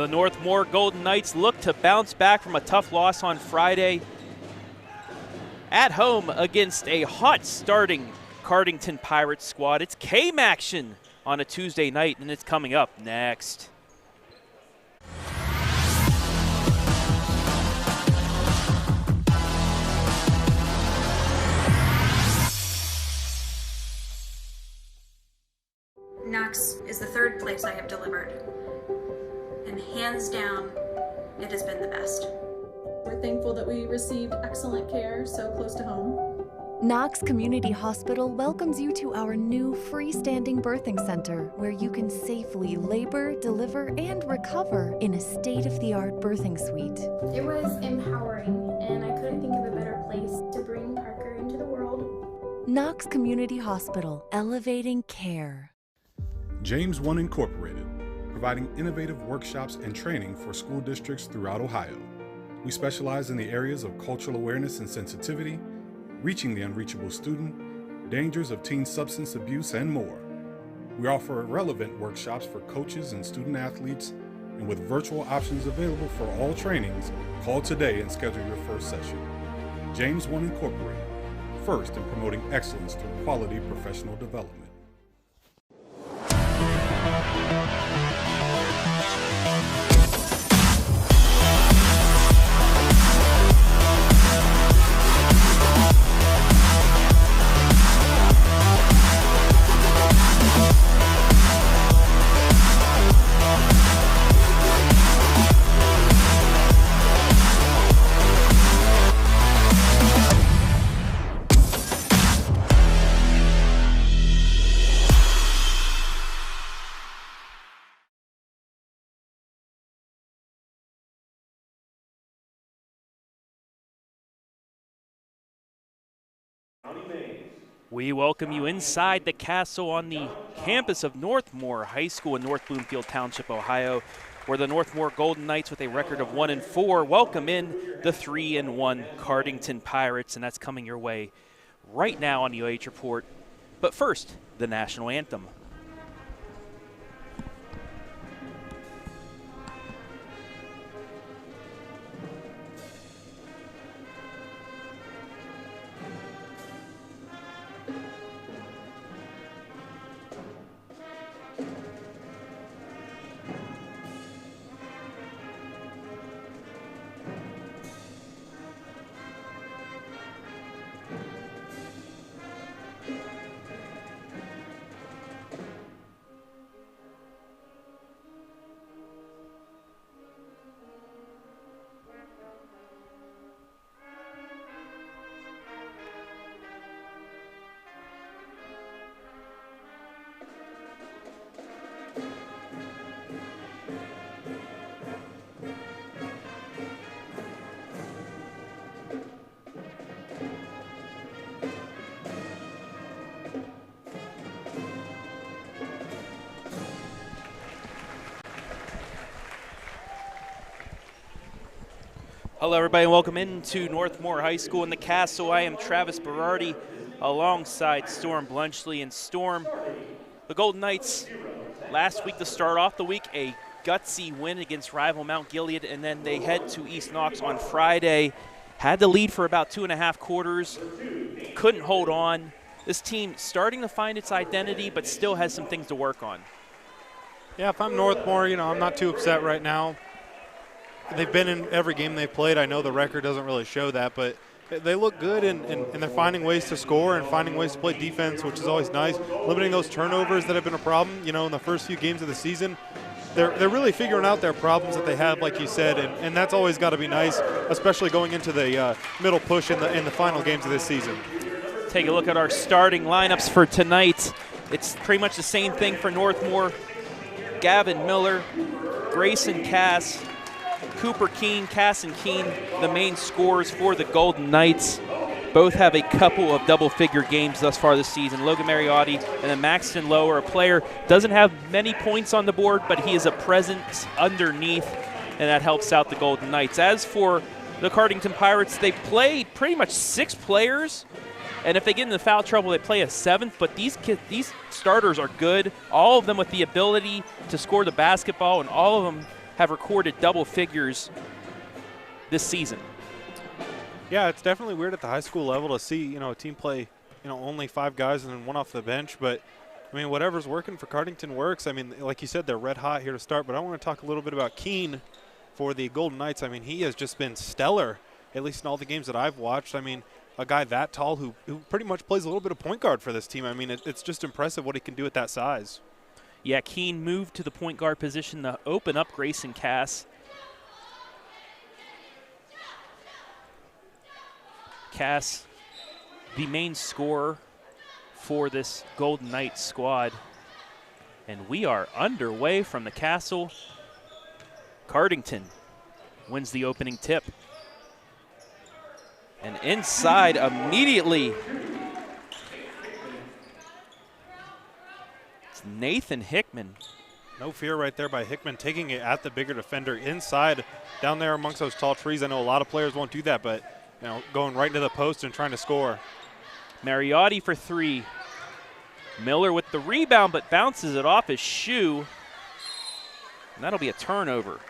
The Northmor Golden Knights look to bounce back from a tough loss on Friday at home against a hot starting Cardington Pirates squad. It's KMAC action on a Tuesday night, and it's coming up next. Knox is the third place I have delivered, and hands down, it has been the best. We're thankful that we received excellent care so close to home. Knox Community Hospital welcomes you to our new freestanding birthing center, where you can safely labor, deliver, and recover in a state-of-the-art birthing suite. It was empowering, and I couldn't think of a better place to bring Parker into the world. Knox Community Hospital, elevating care. James1 Inc, providing innovative workshops and training for school districts throughout Ohio. We specialize in the areas of cultural awareness and sensitivity, reaching the unreachable student, dangers of teen substance abuse, and more. We offer relevant workshops for coaches and student athletes, and with virtual options available for all trainings, call today and schedule your first session. James1 Inc, first in promoting excellence through quality professional development. We welcome you inside the castle on the campus of Northmor High School in North Bloomfield Township, Ohio, where the Northmor Golden Knights, with a record of 1-4, welcome in the 3-1 Cardington Pirates, and that's coming your way right now on the OH.Report. But first, the national anthem. Hello, everybody, and welcome into Northmor High School in the castle. I am Travis Berardi alongside Storm Bluntschly. And Storm, the Golden Knights, last week to start off the week, a gutsy win against rival Mount Gilead, and then they head to East Knox on Friday. Had the lead for about 2.5 quarters, couldn't hold on. This team starting to find its identity, but still has some things to work on. Yeah, if I'm Northmor, I'm not too upset right now. They've been in every game they've played. I know the record doesn't really show that, but they look good, and they're finding ways to score and finding ways to play defense, which is always nice. Limiting those turnovers that have been a problem, in the first few games of the season. They're really figuring out their problems that they have, like you said, and that's always got to be nice, especially going into the middle push in the final games of this season. Take a look at our starting lineups for tonight. It's pretty much the same thing for Northmor. Gavin Miller, Grayson Cass, Cooper Keene, Cass and Keene, the main scorers for the Golden Knights. Both have a couple of double-figure games thus far this season. Logan Mariotti and then Maxton Lower, a player doesn't have many points on the board, but he is a presence underneath, and that helps out the Golden Knights. As for the Cardington Pirates, they play pretty much 6 players, and if they get into foul trouble, they play a 7th, but these starters are good, all of them with the ability to score the basketball, and all of them have recorded double figures this season. Yeah, it's definitely weird at the high school level to see, a team play, only 5 guys and then 1 off the bench. But, I mean, whatever's working for Cardington works. I mean, like you said, they're red hot here to start. But I want to talk a little bit about Keene for the Golden Knights. I mean, he has just been stellar, at least in all the games that I've watched. I mean, a guy that tall who pretty much plays a little bit of point guard for this team. I mean, it's just impressive what he can do at that size. Yeah, Keene moved to the point guard position to open up Grayson Cass. Cass, the main scorer for this Golden Knights squad. And we are underway from the castle. Cardington wins the opening tip. And inside immediately, it's Nathan Hickman. No fear right there by Hickman, taking it at the bigger defender inside down there amongst those tall trees. I know a lot of players won't do that, but going right into the post and trying to score. Berardi for 3. Miller with the rebound, but bounces it off his shoe. And that'll be a turnover.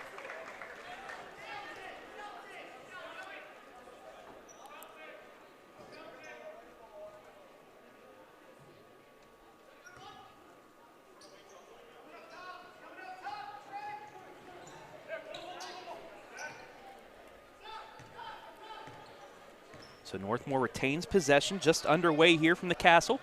So Northmor retains possession, just underway here from the castle.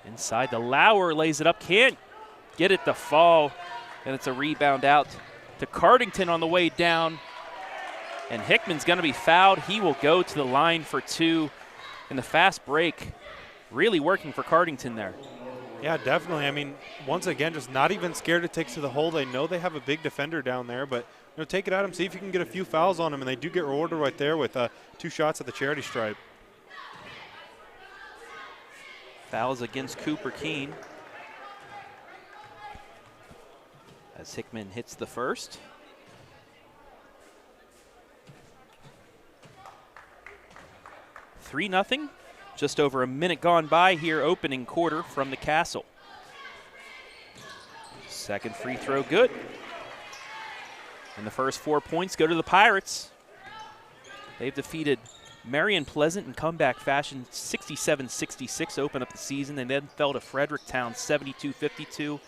Inside, the Lauer lays it up, can't get it to fall, and it's a rebound out to Cardington on the way down. And Hickman's going to be fouled. He will go to the line for 2 in the fast break. Really working for Cardington there. Yeah, definitely. I mean, once again, just not even scared to take to the hole. They know they have a big defender down there, but take it at him, see if you can get a few fouls on him, and they do get rewarded right there with 2 shots at the charity stripe. Fouls against Cooper Keene as Hickman hits the first. (3-0). Just over a minute gone by here, opening quarter from the castle. Second free throw good. And the first 4 points go to the Pirates. They've defeated Marion Pleasant in comeback fashion, 67-66, open up the season, and then fell to Fredericktown 72-52.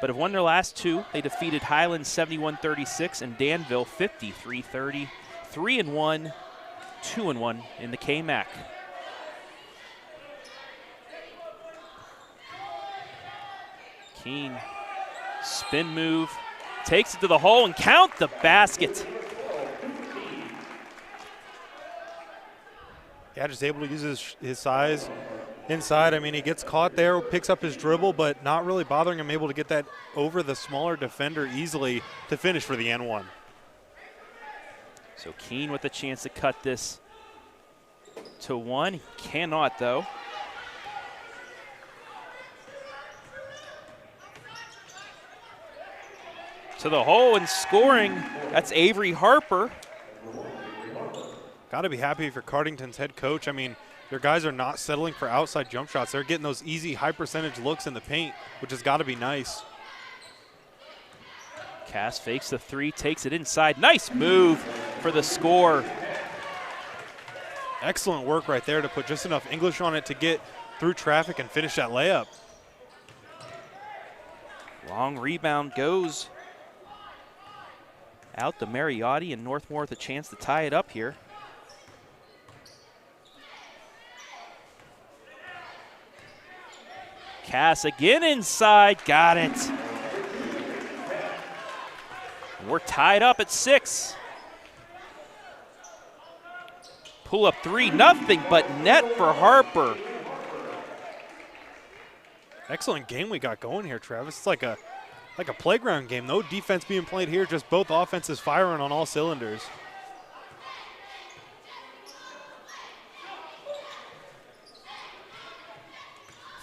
But have won their last 2. They defeated Highland 71-36 and Danville 53-30. 3-1, 2-1 in the KMAC. Keene, spin move, takes it to the hole and count the basket. Yeah, just able to use his size inside. I mean, he gets caught there, picks up his dribble, but not really bothering him, able to get that over the smaller defender easily to finish for the N1. So Keene with a chance to cut this to 1. He cannot, though. To the hole and scoring. That's Avery Harper. Got to be happy for Cardington's head coach. I mean, their guys are not settling for outside jump shots. They're getting those easy high percentage looks in the paint, which has got to be nice. Cass fakes the 3, takes it inside. Nice move for the score. Excellent work right there to put just enough English on it to get through traffic and finish that layup. Long rebound goes out to Berardi, and Northmor with a chance to tie it up here. Cass again inside, got it. We're tied up at 6. Pull up 3, nothing but net for Harper. Excellent game we got going here, Travis. It's like a playground game. No defense being played here, just both offenses firing on all cylinders.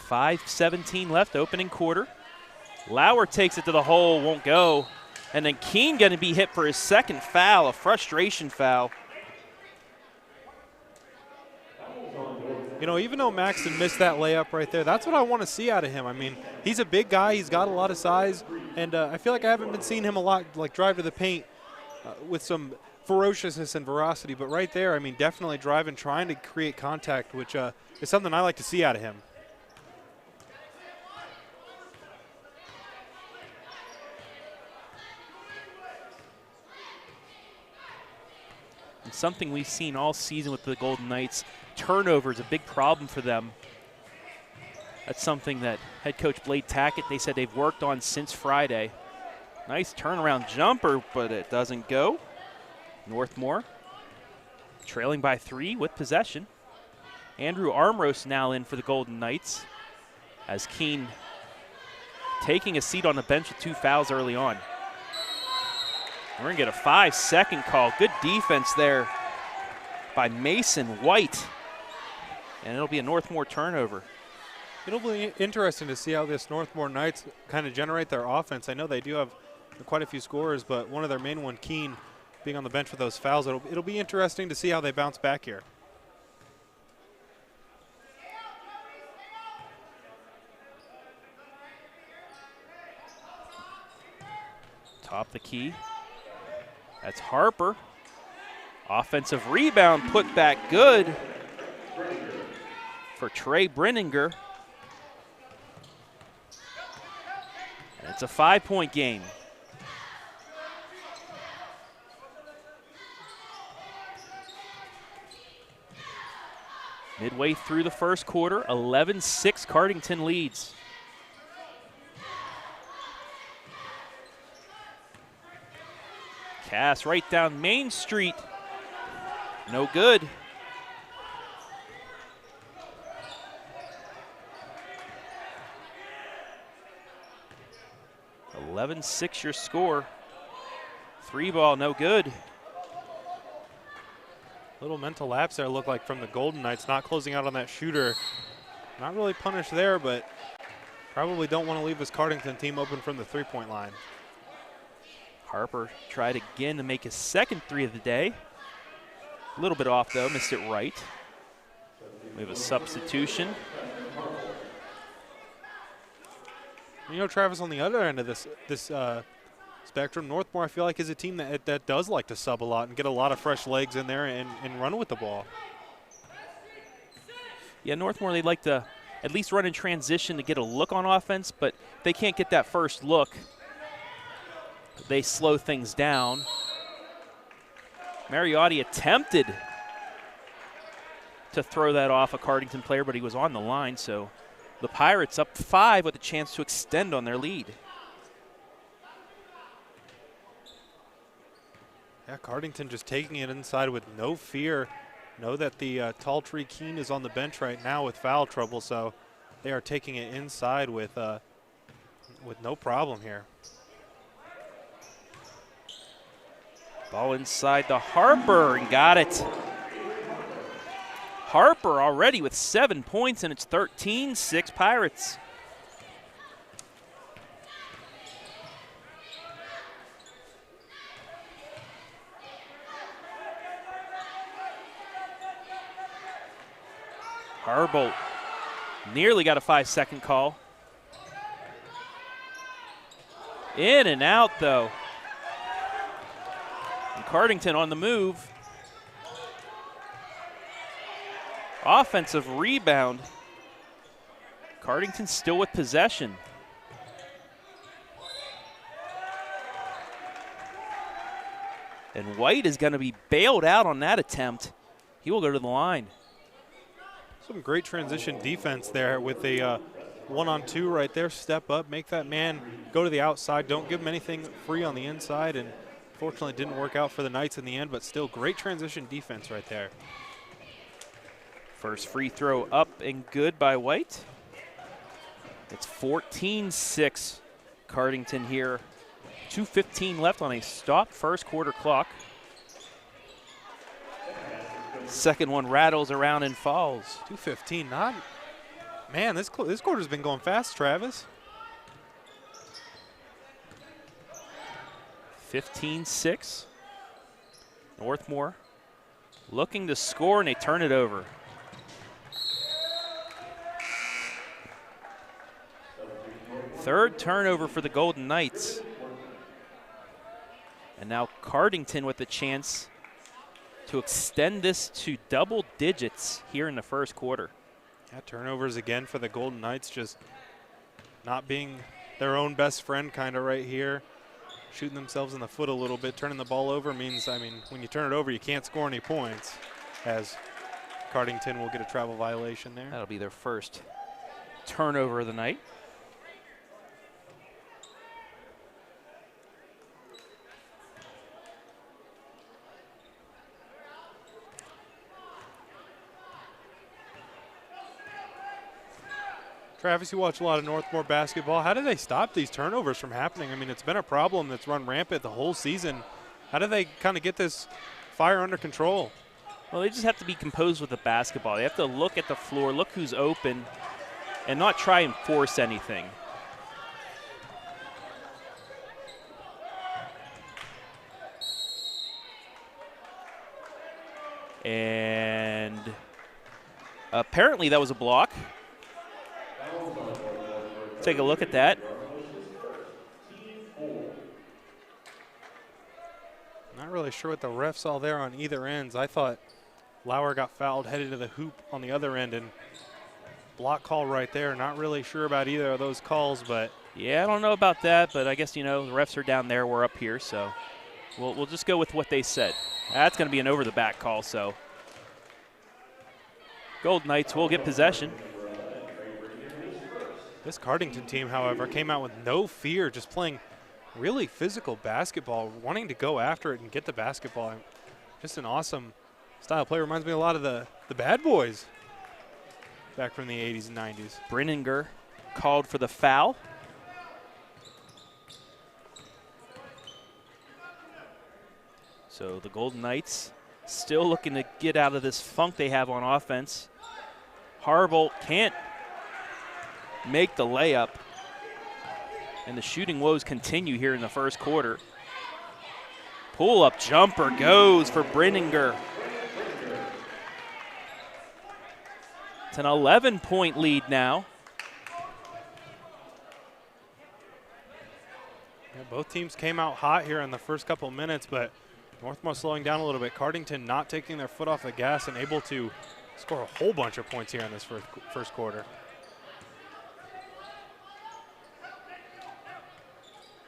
.5:17 left, opening quarter. Lauer takes it to the hole, won't go. And then Keene going to be hit for his second foul, a frustration foul. You know, even though Maxton missed that layup right there, that's what I want to see out of him. I mean, he's a big guy. He's got a lot of size. And I feel like I haven't been seeing him a lot, like, drive to the paint with some ferociousness and veracity. But right there, I mean, definitely driving, trying to create contact, which is something I like to see out of him. And something we've seen all season with the Golden Knights, turnover is a big problem for them. That's something that head coach Blade Tackett, they said they've worked on since Friday. Nice turnaround jumper, but it doesn't go. Northmor trailing by 3 with possession. Andrew Armros now in for the Golden Knights, as Keene taking a seat on the bench with 2 fouls early on. We're going to get a 5-second call. Good defense there by Mason White. And it'll be a Northmor turnover. It'll be interesting to see how this Northmor Knights kind of generate their offense. I know they do have quite a few scorers, but one of their main one, Keene, being on the bench with those fouls, it'll be interesting to see how they bounce back here. Top the key. That's Harper. Offensive rebound put back good for Trey Brenninger. And it's a 5-point game. Midway through the first quarter, 11-6 Cardington leads. Cass right down Main Street. No good. (11-6) your score. 3 ball, no good. Little mental lapse there, look like, from the Golden Knights, not closing out on that shooter. Not really punished there, but probably don't want to leave this Cardington team open from the 3-point line. Harper tried again to make his second 3 of the day. A little bit off though, missed it right. We have a substitution. You know, Travis, on the other end of this spectrum, Northmor, I feel like, is a team that does like to sub a lot and get a lot of fresh legs in there and run with the ball. Yeah, Northmor, they like to at least run in transition to get a look on offense, but if they can't get that first look, they slow things down. Mariotti attempted to throw that off a Cardington player, but he was on the line, so the Pirates up 5 with a chance to extend on their lead. Yeah, Cardington just taking it inside with no fear. Know that the Tall Tree Keene is on the bench right now with foul trouble, so they are taking it inside with no problem here. Ball inside to Harper and got it. Harper already with 7 points, and it's 13-6 Pirates. Harbolt nearly got a 5-second call. In and out though. And Cardington on the move. Offensive rebound. Cardington still with possession. And White is going to be bailed out on that attempt. He will go to the line. Some great transition defense there with a 1-on-2 right there. Step up, make that man go to the outside. Don't give him anything free on the inside. And fortunately didn't work out for the Knights in the end, but still great transition defense right there. First free throw up and good by White. It's 14-6 Cardington here. 2:15 left on a stopped first quarter clock. Second one rattles around and falls. 2:15, not, man, this quarter's been going fast, Travis. 15-6. Northmor looking to score, and they turn it over. Third turnover for the Golden Knights. And now Cardington with a chance to extend this to double digits here in the first quarter. Yeah, turnovers again for the Golden Knights, just not being their own best friend kind of right here. Shooting themselves in the foot a little bit. Turning the ball over means, I mean, when you turn it over, you can't score any points, as Cardington will get a travel violation there. That'll be their first turnover of the night. Travis, you watch a lot of Northmor basketball. How do they stop these turnovers from happening? I mean, it's been a problem that's run rampant the whole season. How do they kind of get this fire under control? Well, they just have to be composed with the basketball. They have to look at the floor, look who's open, and not try and force anything. And apparently that was a block. Take a look at that. Not really sure what the ref saw there on either ends. I thought Lauer got fouled headed to the hoop on the other end, and block call right there. Not really sure about either of those calls, but yeah, I don't know about that, but I guess, you know, the refs are down there, we're up here, so we'll just go with what they said. That's going to be an over-the-back call, so Golden Knights will get possession. This Cardington team, however, came out with no fear, just playing really physical basketball, wanting to go after it and get the basketball. Just an awesome style play. Reminds me a lot of the bad boys back from the 80s and 90s. Brenninger called for the foul. So the Golden Knights still looking to get out of this funk they have on offense. Harbolt can't make the layup, and the shooting woes continue here in the first quarter. Pull-up jumper goes for Brenninger. It's an 11-point lead now. Yeah, both teams came out hot here in the first couple minutes, but Northmor slowing down a little bit. Cardington not taking their foot off the gas and able to score a whole bunch of points here in this first quarter.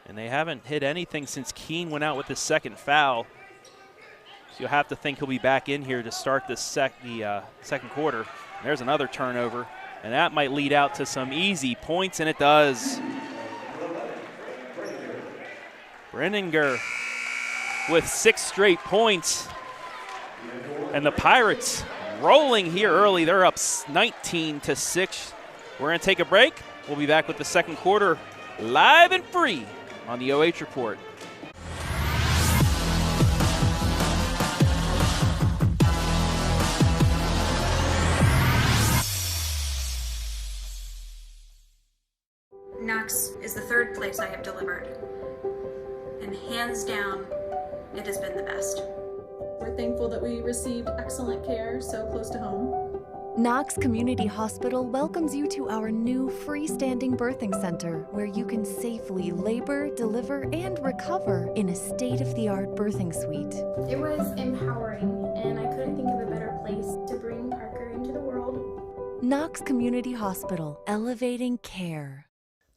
And they haven't hit anything since Keene went out with his second foul. So you'll have to think he'll be back in here to start the second quarter. And there's another turnover, and that might lead out to some easy points, and it does. Brenninger with 6 straight points. And the Pirates rolling here early. They're up 19-6. We're going to take a break. We'll be back with the second quarter live and free on the OH.Report. Knox is the third place I have delivered. And hands down, it has been the best. We're thankful that we received excellent care so close to home. Knox Community Hospital welcomes you to our new freestanding birthing center, where you can safely labor, deliver, and recover in a state-of-the-art birthing suite. It was empowering, and I couldn't think of a better place to bring Parker into the world. Knox Community Hospital, elevating care.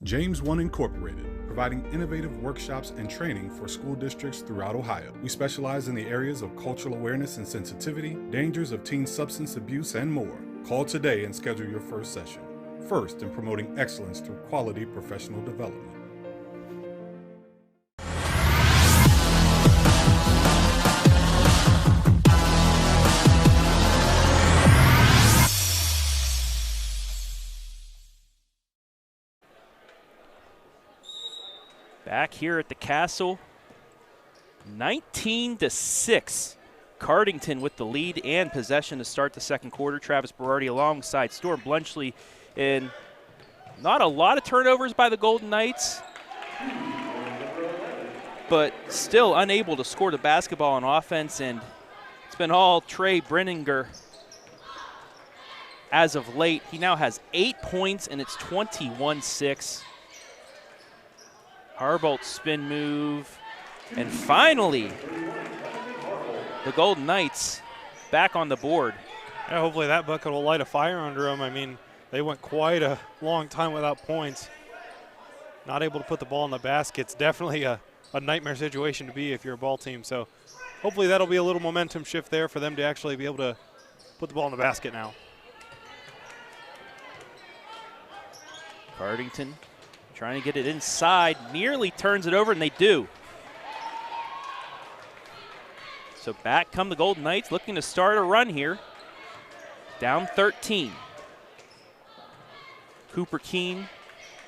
James1 Inc, providing innovative workshops and training for school districts throughout Ohio. We specialize in the areas of cultural awareness and sensitivity, dangers of teen substance abuse, and more. Call today and schedule your first session. First in promoting excellence through quality professional development. Back here at the Castle, 19-6. Cardington with the lead and possession to start the second quarter. Travis Berardi alongside Storm Bluntschly, and not a lot of turnovers by the Golden Knights, but still unable to score the basketball on offense, and it's been all Trey Brenninger as of late. He now has 8 points, and it's 21-6. Harbolt spin move. And finally, the Golden Knights back on the board. Yeah, hopefully that bucket will light a fire under them. I mean, they went quite a long time without points. Not able to put the ball in the basket. It's definitely a nightmare situation to be if you're a ball team. So hopefully that'll be a little momentum shift there for them to actually be able to put the ball in the basket now. Cardington trying to get it inside, nearly turns it over, and they do. So back come the Golden Knights, looking to start a run here. Down 13. Cooper Keene,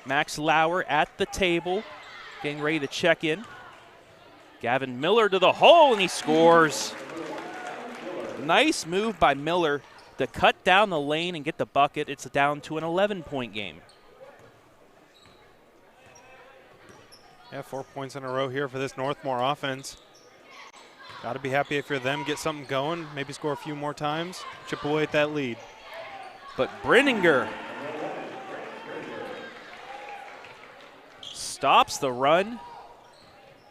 Max Lauer at the table, getting ready to check in. Gavin Miller to the hole, and he scores. Nice move by Miller to cut down the lane and get the bucket. It's down to an 11-point game. Yeah, 4 points in a row here for this Northmor offense. Got to be happy if you're them, get something going, maybe score a few more times, chip away at that lead. But Brenninger stops the run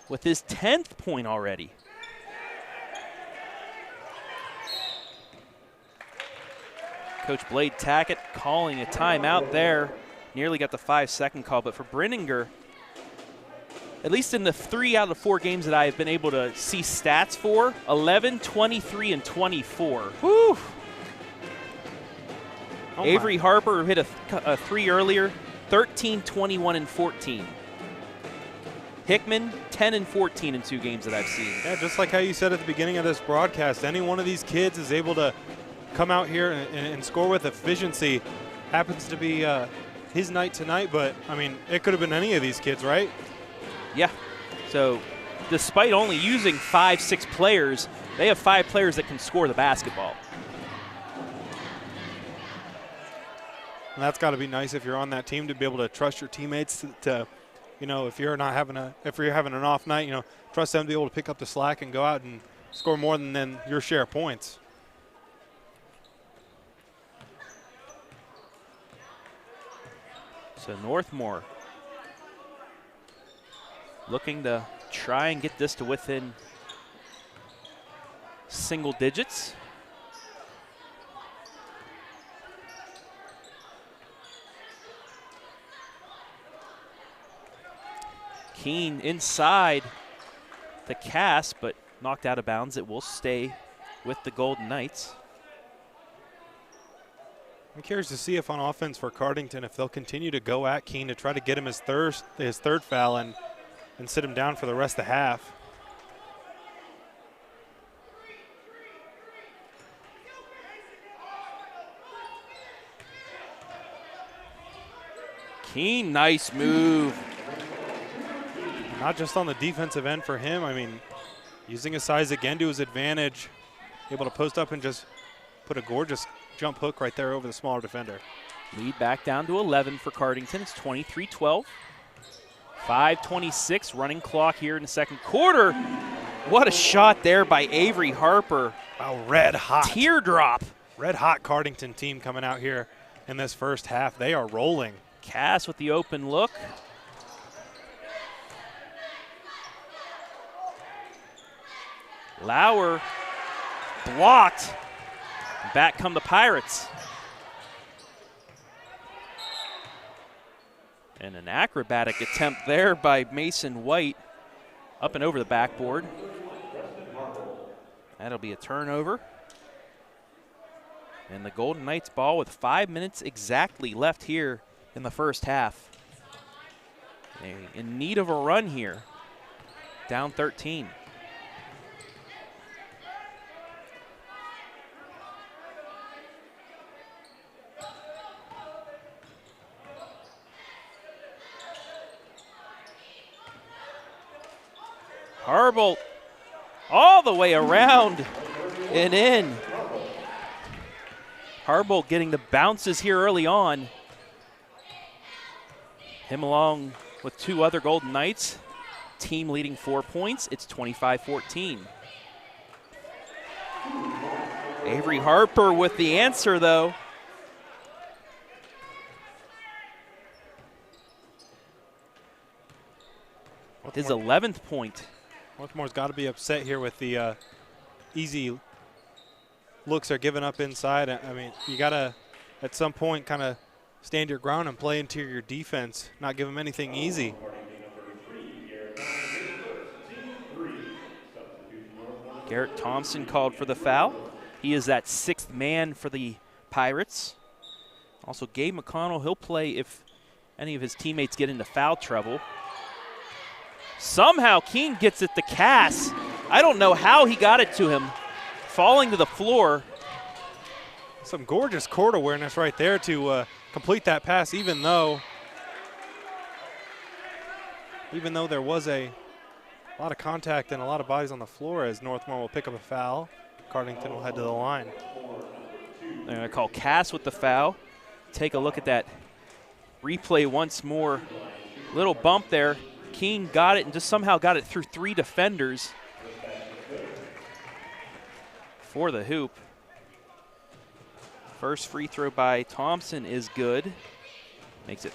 with his 10th point already. Coach Blade Tackett calling a timeout there. Nearly got the 5-second call, but for Brenninger, at least in the 3 out of 4 games that I have been able to see stats for, 11, 23, and 24. Whew. Oh Avery Harper hit a 3 earlier, 13, 21, and 14. Hickman, 10 and 14 in 2 games that I've seen. Yeah, just like how you said at the beginning of this broadcast, any one of these kids is able to come out here and score with efficiency. Happens to be his night tonight, but, I mean, it could have been any of these kids, right? Yeah. So despite only using 5-6 players, they have 5 players that can score the basketball. And that's got to be nice if you're on that team to be able to trust your teammates to you know, if you're having an off night, you know, trust them to be able to pick up the slack and go out and score more than your share of points. So Northmor looking to try and get this to within single digits. Keene inside the cast, but knocked out of bounds. It will stay with the Golden Knights. I'm curious to see if on offense for Cardington, if they'll continue to go at Keene to try to get him his third foul and sit him down for the rest of the half. Keene, nice move. Not just on the defensive end for him. I mean, using his size again to his advantage, able to post up and just put a gorgeous jump hook right there over the smaller defender. Lead back down to 11 for Cardington. It's 23-12. 5:26 running clock here in the second quarter. What a shot there by Avery Harper. Wow, red hot. Teardrop. Red hot Cardington team coming out here in this first half. They are rolling. Cass with the open look. Lauer blocked. Back come the Pirates. And an acrobatic attempt there by Mason White up and over the backboard. That'll be a turnover. And the Golden Knights ball with 5 minutes exactly left here in the first half. In need of a run here. Down 13. Harbolt all the way around and in. Harbolt getting the bounces here early on. Him along with 2 other Golden Knights. Team leading 4 points. It's 25-14. Avery Harper with the answer, though. his 11th point. Northmore's got to be upset here with the easy looks they're giving up inside. I mean, you got to, at some point, kind of stand your ground and play interior defense, not give them anything easy. Garrett Thompson called for the foul. He is that 6th man for the Pirates. Also, Gabe McConnell, he'll play if any of his teammates get into foul trouble. Somehow Keene gets it to Cass. I don't know how he got it to him. Falling to the floor. Some gorgeous court awareness right there to complete that pass, even though there was a lot of contact and a lot of bodies on the floor, as Northmor will pick up a foul. Cardington will head to the line. They're going to call Cass with the foul. Take a look at that replay once more. Little bump there. Keene got it and just somehow got it through 3 defenders for the hoop. First free throw by Thompson is good. Makes it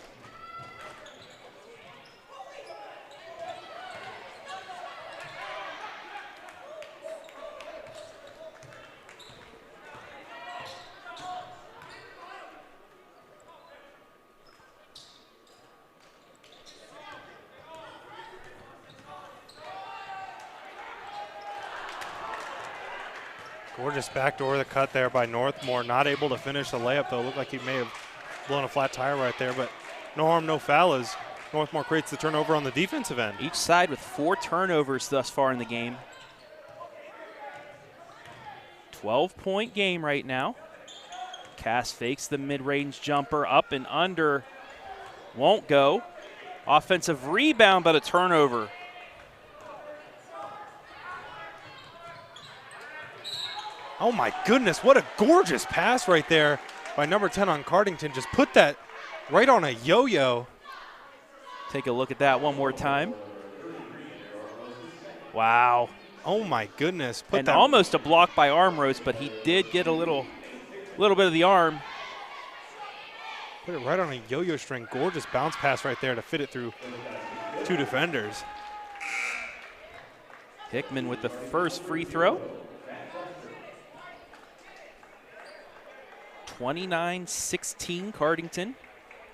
gorgeous backdoor the cut there by Northmor. Not able to finish the layup, though. Looked like he may have blown a flat tire right there, but no harm, no foul as Northmor creates the turnover on the defensive end. each side with 4 turnovers thus far in the game. 12-point game right now. Cass fakes the mid-range jumper, up and under. Won't go. Offensive rebound, but a turnover. Oh my goodness, what a gorgeous pass right there by number 10 on Cardington. Just put that right on a yo-yo. Take a look at that one more time. Wow. Oh my goodness. And almost a block by Armrose, but he did get a little bit of the arm. Put it right on a yo-yo string. Gorgeous bounce pass right there to fit it through 2 defenders. Hickman with the first free throw. 29-16 Cardington.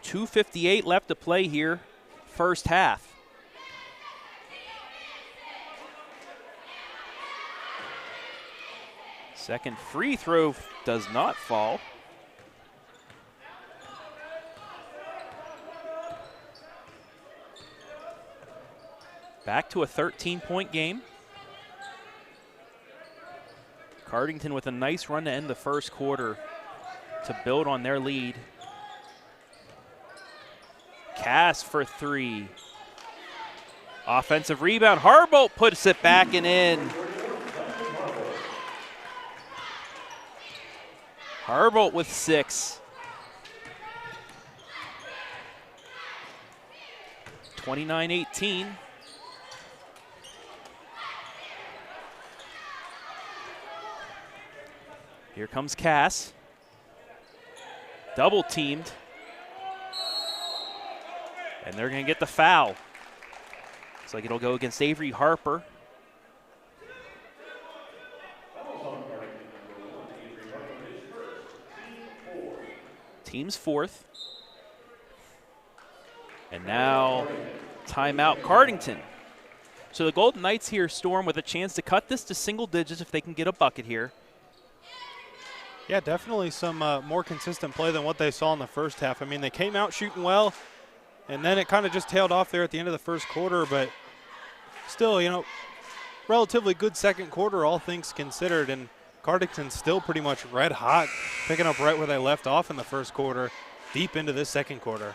2:58 left to play here, first half. Second free throw does not fall. Back to a 13-point game. Cardington with a nice run to end the first quarter to build on their lead. Cass for 3. Offensive rebound. Harbolt puts it back and in. Harbolt with 6. 29-18. Here comes Cass. Double teamed. And they're going to get the foul. Looks like it'll go against Avery Harper. Team's 4th. And now timeout Cardington. So the Golden Knights here, Storm, with a chance to cut this to single digits if they can get a bucket here. Yeah, definitely some more consistent play than what they saw in the first half. I mean, they came out shooting well, and then it kind of just tailed off there at the end of the first quarter, but still, you know, relatively good second quarter, all things considered, and Cardington's still pretty much red hot, picking up right where they left off in the first quarter, deep into this second quarter.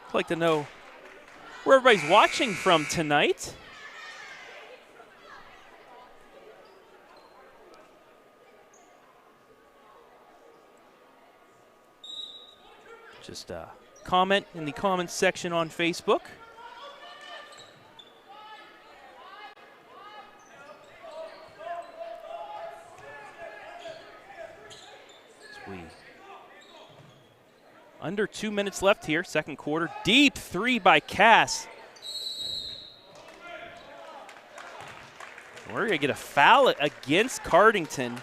I'd like to know where everybody's watching from tonight. Just comment in the comments section on Facebook. Under 2 minutes left here, second quarter. Deep three by Cass. We're going to get a foul against Cardington.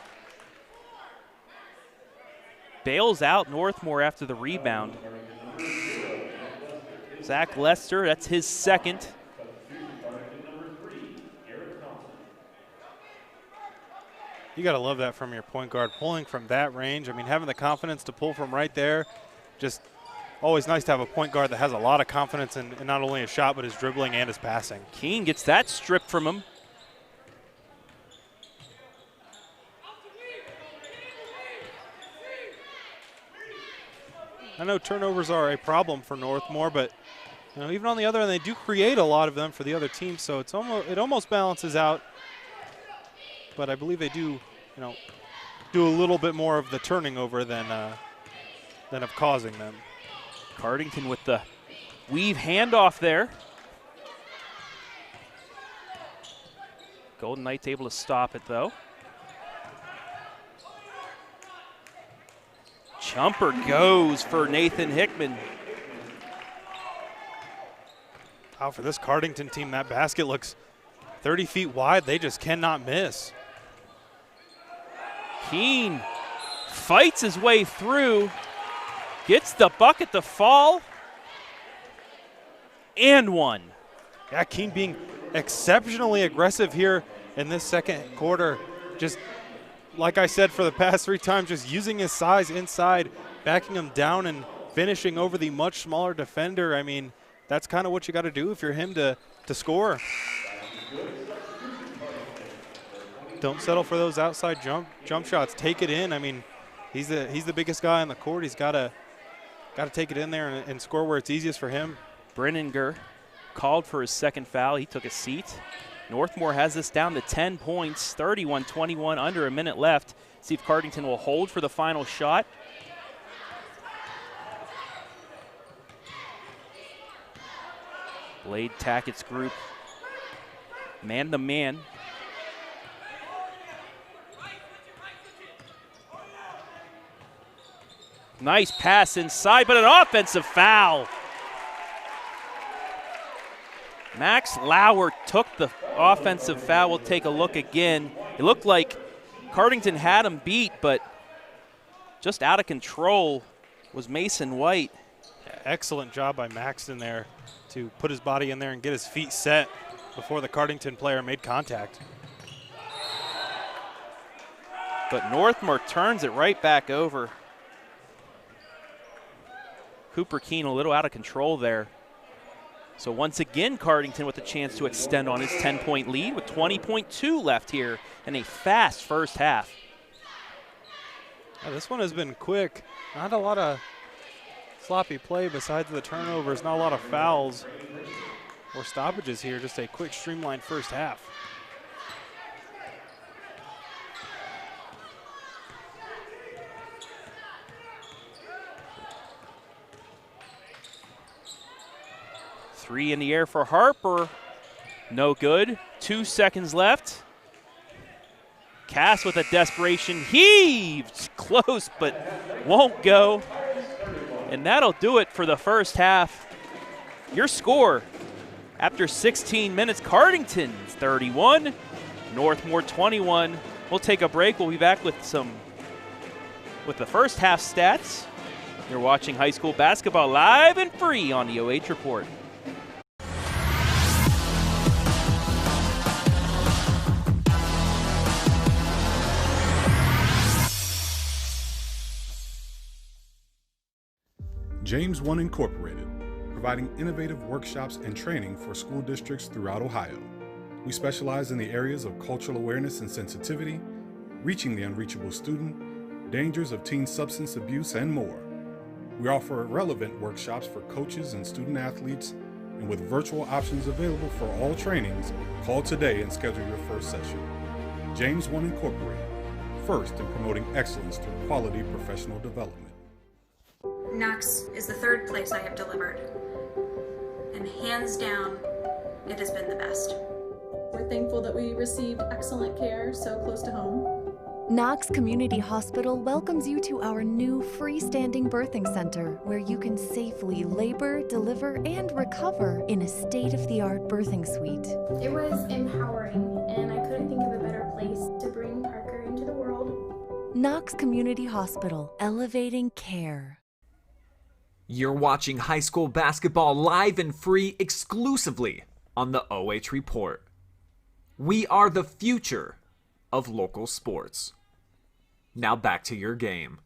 Bails out Northmor after the rebound. Zach Lester, that's his second. You got to love that from your point guard, pulling from that range. I mean, having the confidence to pull from right there, just always nice to have a point guard that has a lot of confidence in not only his shot, but his dribbling and his passing. Keene gets that stripped from him. I know turnovers are a problem for Northmor, but even on the other end, they do create a lot of them for the other team, so it almost balances out. But I believe they do, do a little bit more of the turning over than of causing them. Cardington with the weave handoff there. Golden Knights able to stop it though. Jumper goes for Nathan Hickman. Wow, for this Cardington team, that basket looks 30 feet wide. They just cannot miss. Keene fights his way through, gets the bucket to fall, and one. Yeah, Keene being exceptionally aggressive here in this second quarter. Just like I said for the past 3 times, just using his size inside, backing him down and finishing over the much smaller defender. I mean, that's kind of what you got to do if you're him to score. Don't settle for those outside jump shots. Take it in. I mean, he's the biggest guy on the court. He's got to take it in there and score where it's easiest for him. Brenninger called for his second foul. He took a seat. Northmor has this down to 10 points, 31-21, under a minute left. See if Cardington will hold for the final shot. Blade Tackett's group, man to man. Nice pass inside, but an offensive foul. Max Lauer took the offensive foul. We'll take a look again. It looked like Cardington had him beat, but just out of control was Mason White. Excellent job by Maxton there to put his body in there and get his feet set before the Cardington player made contact. But Northmor turns it right back over. Cooper Keene a little out of control there. So once again, Cardington with a chance to extend on his 10-point lead with 20.2 left here in a fast first half. Yeah, this one has been quick. Not a lot of sloppy play besides the turnovers. Not a lot of fouls or stoppages here. Just a quick, streamlined first half. Three in the air for Harper. No good. 2 seconds left. Cass with a desperation heave. Close, but won't go. And that'll do it for the first half. Your score after 16 minutes, Cardington 31, Northmor 21. We'll take a break. We'll be back with the first half stats. You're watching high school basketball live and free on the OH.Report. James1 Inc, providing innovative workshops and training for school districts throughout Ohio. We specialize in the areas of cultural awareness and sensitivity, reaching the unreachable student, dangers of teen substance abuse, and more. We offer relevant workshops for coaches and student athletes, and with virtual options available for all trainings, call today and schedule your first session. James1 Inc, first in promoting excellence through quality professional development. Knox is the third place I have delivered, and hands down, it has been the best. We're thankful that we received excellent care so close to home. Knox Community Hospital welcomes you to our new freestanding birthing center where you can safely labor, deliver, and recover in a state-of-the-art birthing suite. It was empowering, and I couldn't think of a better place to bring Parker into the world. Knox Community Hospital, elevating care. You're watching high school basketball live and free exclusively on the OH.Report. We are the future of local sports. Now back to your game.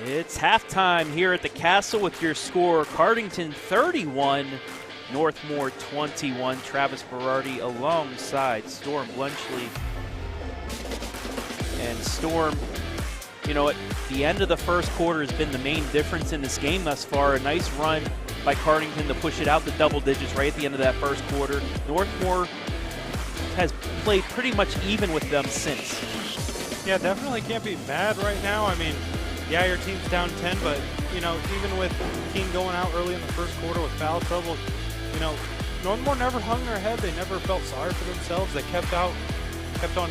It's halftime here at the Castle with your score, Cardington 31, Northmor 21. Travis Berardi alongside Storm Bluntschly. And Storm, you know, at the end of the first quarter has been the main difference in this game thus far. A nice run by Cardington to push it out to double digits right at the end of that first quarter. Northmor has played pretty much even with them since. Yeah, definitely can't be mad right now. I mean, yeah, your team's down 10, but, you know, even with King going out early in the first quarter with foul trouble, you know, Northmor never hung their head. They never felt sorry for themselves. They kept on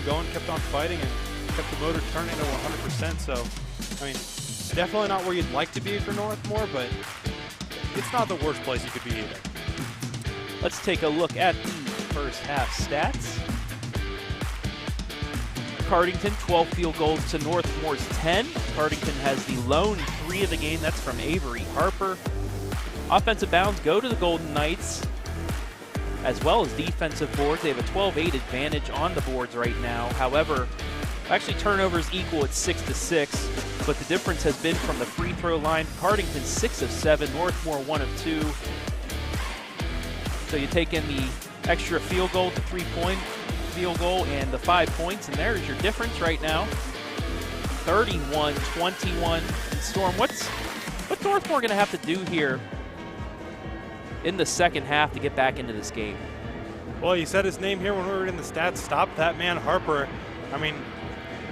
going, kept on fighting, and kept the motor turning to 100%. So, I mean, definitely not where you'd like to be for Northmor, but it's not the worst place you could be either. Let's take a look at the first half stats. Cardington, 12 field goals to Northmor's 10. Cardington has the lone 3 of the game. That's from Avery Harper. Offensive bounds go to the Golden Knights, as well as defensive boards. They have a 12-8 advantage on the boards right now. However, actually turnovers equal at 6-6, but the difference has been from the free throw line. Cardington 6 of 7, Northmor 1 of 2. So you take in the extra field goal, the 3-point field goal, and the 5 points, and there's your difference right now. 31-21 Storm. What's Northmore going to have to do here in the second half to get back into this game? Well, you said his name here when we were in the stats. Stop that man, Harper. I mean,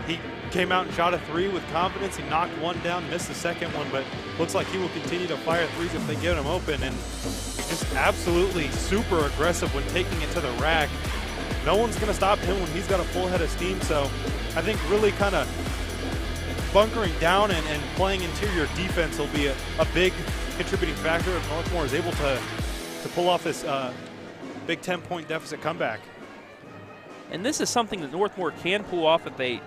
he came out and shot a 3 with confidence. He knocked one down, missed the second one, but looks like he will continue to fire 3s if they get him open. And just absolutely super aggressive when taking it to the rack. No one's going to stop him when he's got a full head of steam. So I think really kind of bunkering down and playing interior defense will be a big contributing factor if Northmore is able to pull off this big 10-point deficit comeback. And this is something that Northmore can pull off if they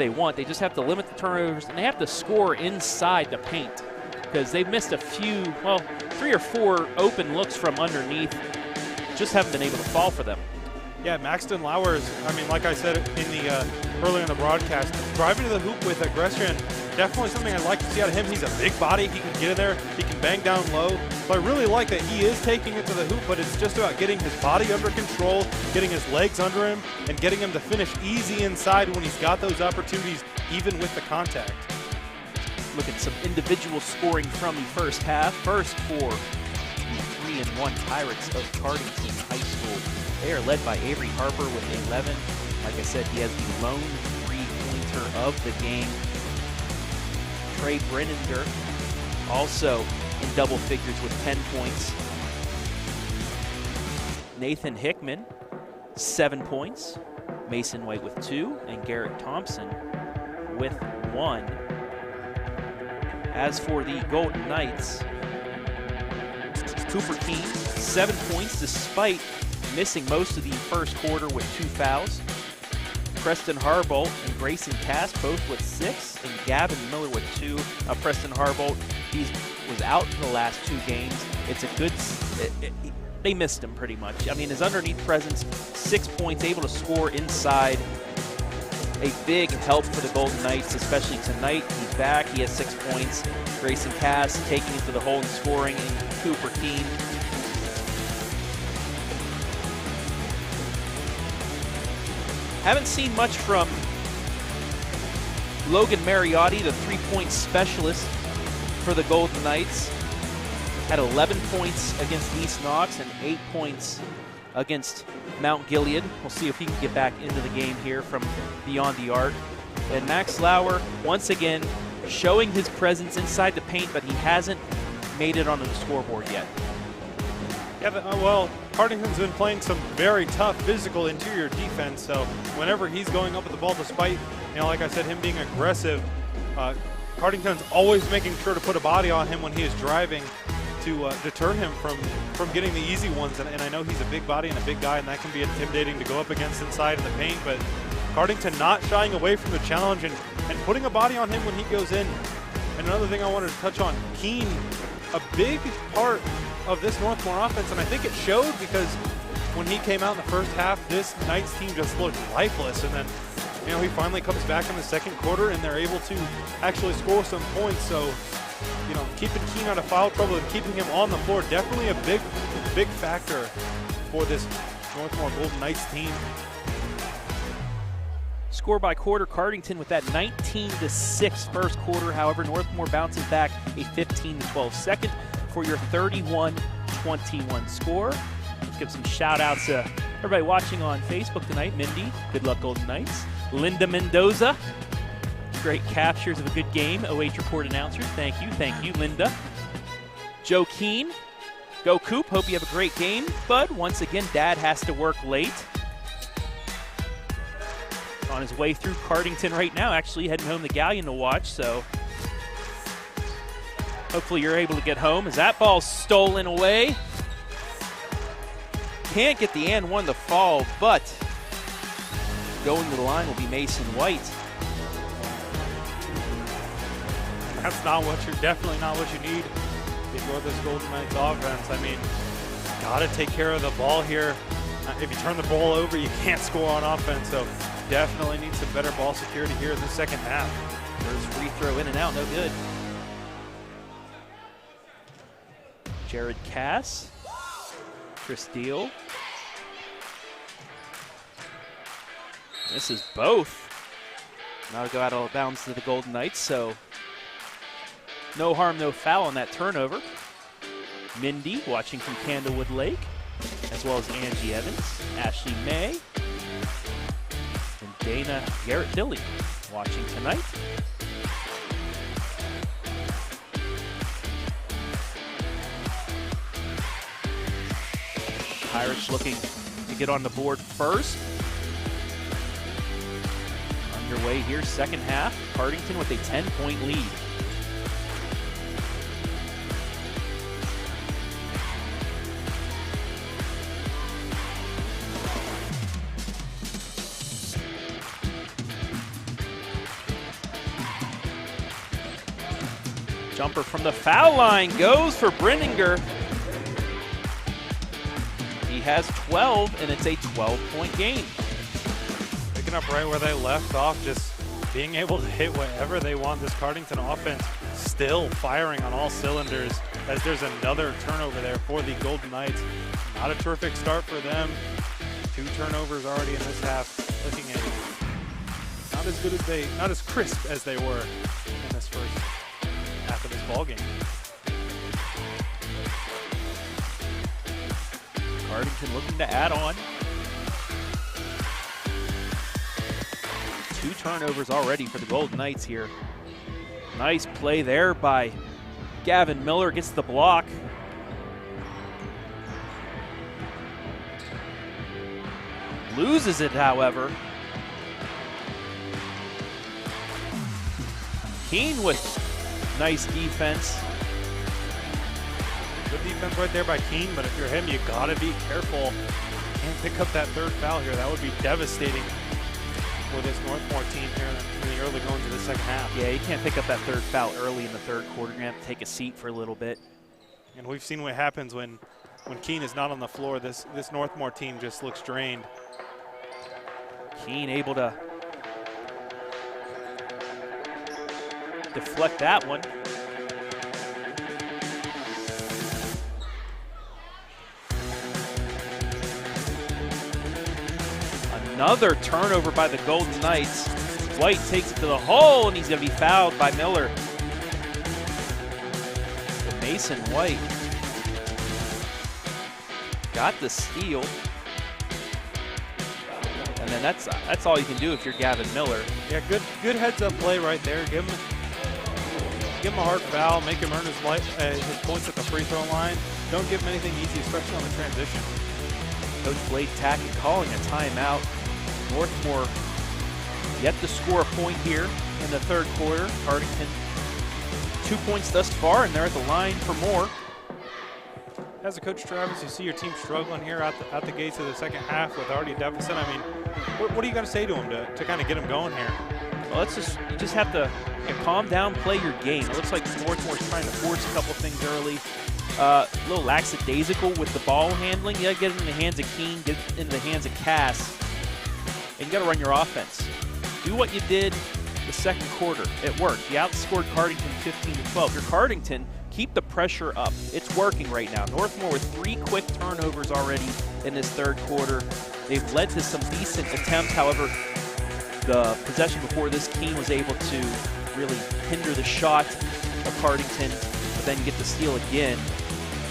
want. They just have to limit the turnovers, and they have to score inside the paint because they've missed a few, well, 3 or 4 open looks from underneath. Just haven't been able to fall for them. Yeah, Maxton Lowers, I mean, like I said in the earlier in the broadcast, driving to the hoop with aggression, definitely something I'd like to see out of him. He's a big body. He can get in there. He can bang down low. So I really like that he is taking it to the hoop, but it's just about getting his body under control, getting his legs under him, and getting him to finish easy inside when he's got those opportunities, even with the contact. Look at some individual scoring from the first half. First for the 3-1 Pirates of Cardington High School. They are led by Avery Harper with 11. Like I said, he has the lone 3-pointer of the game. Trey Brenninger also in double figures with 10 points. Nathan Hickman, 7 points. Mason White with 2, and Garrett Thompson with 1. As for the Golden Knights, Cooper Keene, 7 points despite missing most of the first quarter with 2 fouls. Preston Harbolt and Grayson Cass both with 6, and Gavin Miller with 2. Preston Harbolt, he was out in the last 2 games. It's a good, they missed him pretty much. I mean, his underneath presence, 6 points, able to score inside. A big help for the Golden Knights, especially tonight. He's back, he has 6 points. Grayson Cass taking it to the hole and scoring, and Cooper Keene. Haven't seen much from Logan Mariotti, the 3-point specialist for the Golden Knights. Had 11 points against East Knox and 8 points against Mount Gilead. We'll see if he can get back into the game here from beyond the arc. And Max Lauer, once again, showing his presence inside the paint, but he hasn't made it onto the scoreboard yet. Yeah, well, Cardington's been playing some very tough physical interior defense, so whenever he's going up with the ball, despite, like I said, him being aggressive, Cardington's always making sure to put a body on him when he is driving to deter him from getting the easy ones. And I know he's a big body and a big guy, and that can be intimidating to go up against inside of the paint, but Cardington not shying away from the challenge and putting a body on him when he goes in. And another thing I wanted to touch on, Keene, a big part of this Northmore offense, and I think it showed because when he came out in the first half, this Knights team just looked lifeless, and then he finally comes back in the second quarter and they're able to actually score some points. So keeping Keene out of foul trouble and keeping him on the floor, definitely a big factor for this Northmore Golden Knights team. Score by quarter, Cardington with that 19-6 first quarter. However, Northmore bounces back a 15-12 second for your 31-21 score. Let's give some shout outs to everybody watching on Facebook tonight. Mindy, good luck Golden Knights. Linda Mendoza, great captures of a good game. OH.Report announcer, thank you, Linda. Joe Keene, go Coop, hope you have a great game. Bud, once again, Dad has to work late. On his way through Cardington right now, actually heading home to Galleon to watch, so hopefully you're able to get home as that ball's stolen away. Can't get the and one to fall, but going to the line will be Mason White. That's definitely not what you need if you're this Golden Knights offense. I mean, gotta take care of the ball here. If you turn the ball over, you can't score on offense, so definitely need some better ball security here in the second half. First free throw in and out, no good. Jared Cass, Chris Deal. This is both Now to go out of bounds to the Golden Knights, so no harm, no foul on that turnover. Mindy watching from Candlewood Lake, as well as Angie Evans, Ashley May, and Dana Garrett-Dilly watching tonight. Pirates looking to get on the board first. Underway here, second half. Cardington with a 10-point lead. Jumper from the foul line goes for Brenninger. He has 12, and it's a 12-point game. Picking up right where they left off, just being able to hit whatever they want. This Cardington offense still firing on all cylinders as there's another turnover there for the Golden Knights. Not a terrific start for them. 2 turnovers already in this half. Looking at it, not as crisp as they were in this first half of this ball game. Cardington looking to add on. 2 turnovers already for the Golden Knights here. Nice play there by Gavin Miller, gets the block. Loses it, however. Keene with nice defense. Good defense right there by Keene, but if you're him, you gotta be careful and pick up that 3rd foul here. That would be devastating for this Northmor team here in the early going to the second half. Yeah, you can't pick up that 3rd foul early in the 3rd quarter. You're gonna have to take a seat for a little bit. And we've seen what happens when Keene is not on the floor. This Northmor team just looks drained. Keene able to deflect that one. Another turnover by the Golden Knights. White takes it to the hole, and he's going to be fouled by Miller. So Mason White got the steal. And then that's all you can do if you're Gavin Miller. Yeah, good heads-up play right there. Give him a hard foul, make him earn his points at the free throw line. Don't give him anything easy, especially on the transition. Coach Blade Tackett calling a timeout. Northmor yet to score a point here in the 3rd quarter. Cardington 2 points thus far, and they're at the line for more. As a coach, Travis, you see your team struggling here out the gates of the second half with already a deficit. I mean, what are you going to say to them to kind of get them going here? Well, you just have to calm down, play your game. It looks like Northmor's trying to force a couple things early. A little lackadaisical with the ball handling. You got to get it in the hands of Keene, get it in the hands of Cass, and you got to run your offense. Do what you did the 2nd quarter. It worked. You outscored Cardington 15-12. Your Cardington, keep the pressure up. It's working right now. Northmor with 3 quick turnovers already in this 3rd quarter. They've led to some decent attempts. However, the possession before this, Keene was able to really hinder the shot of Cardington, but then you get the steal again,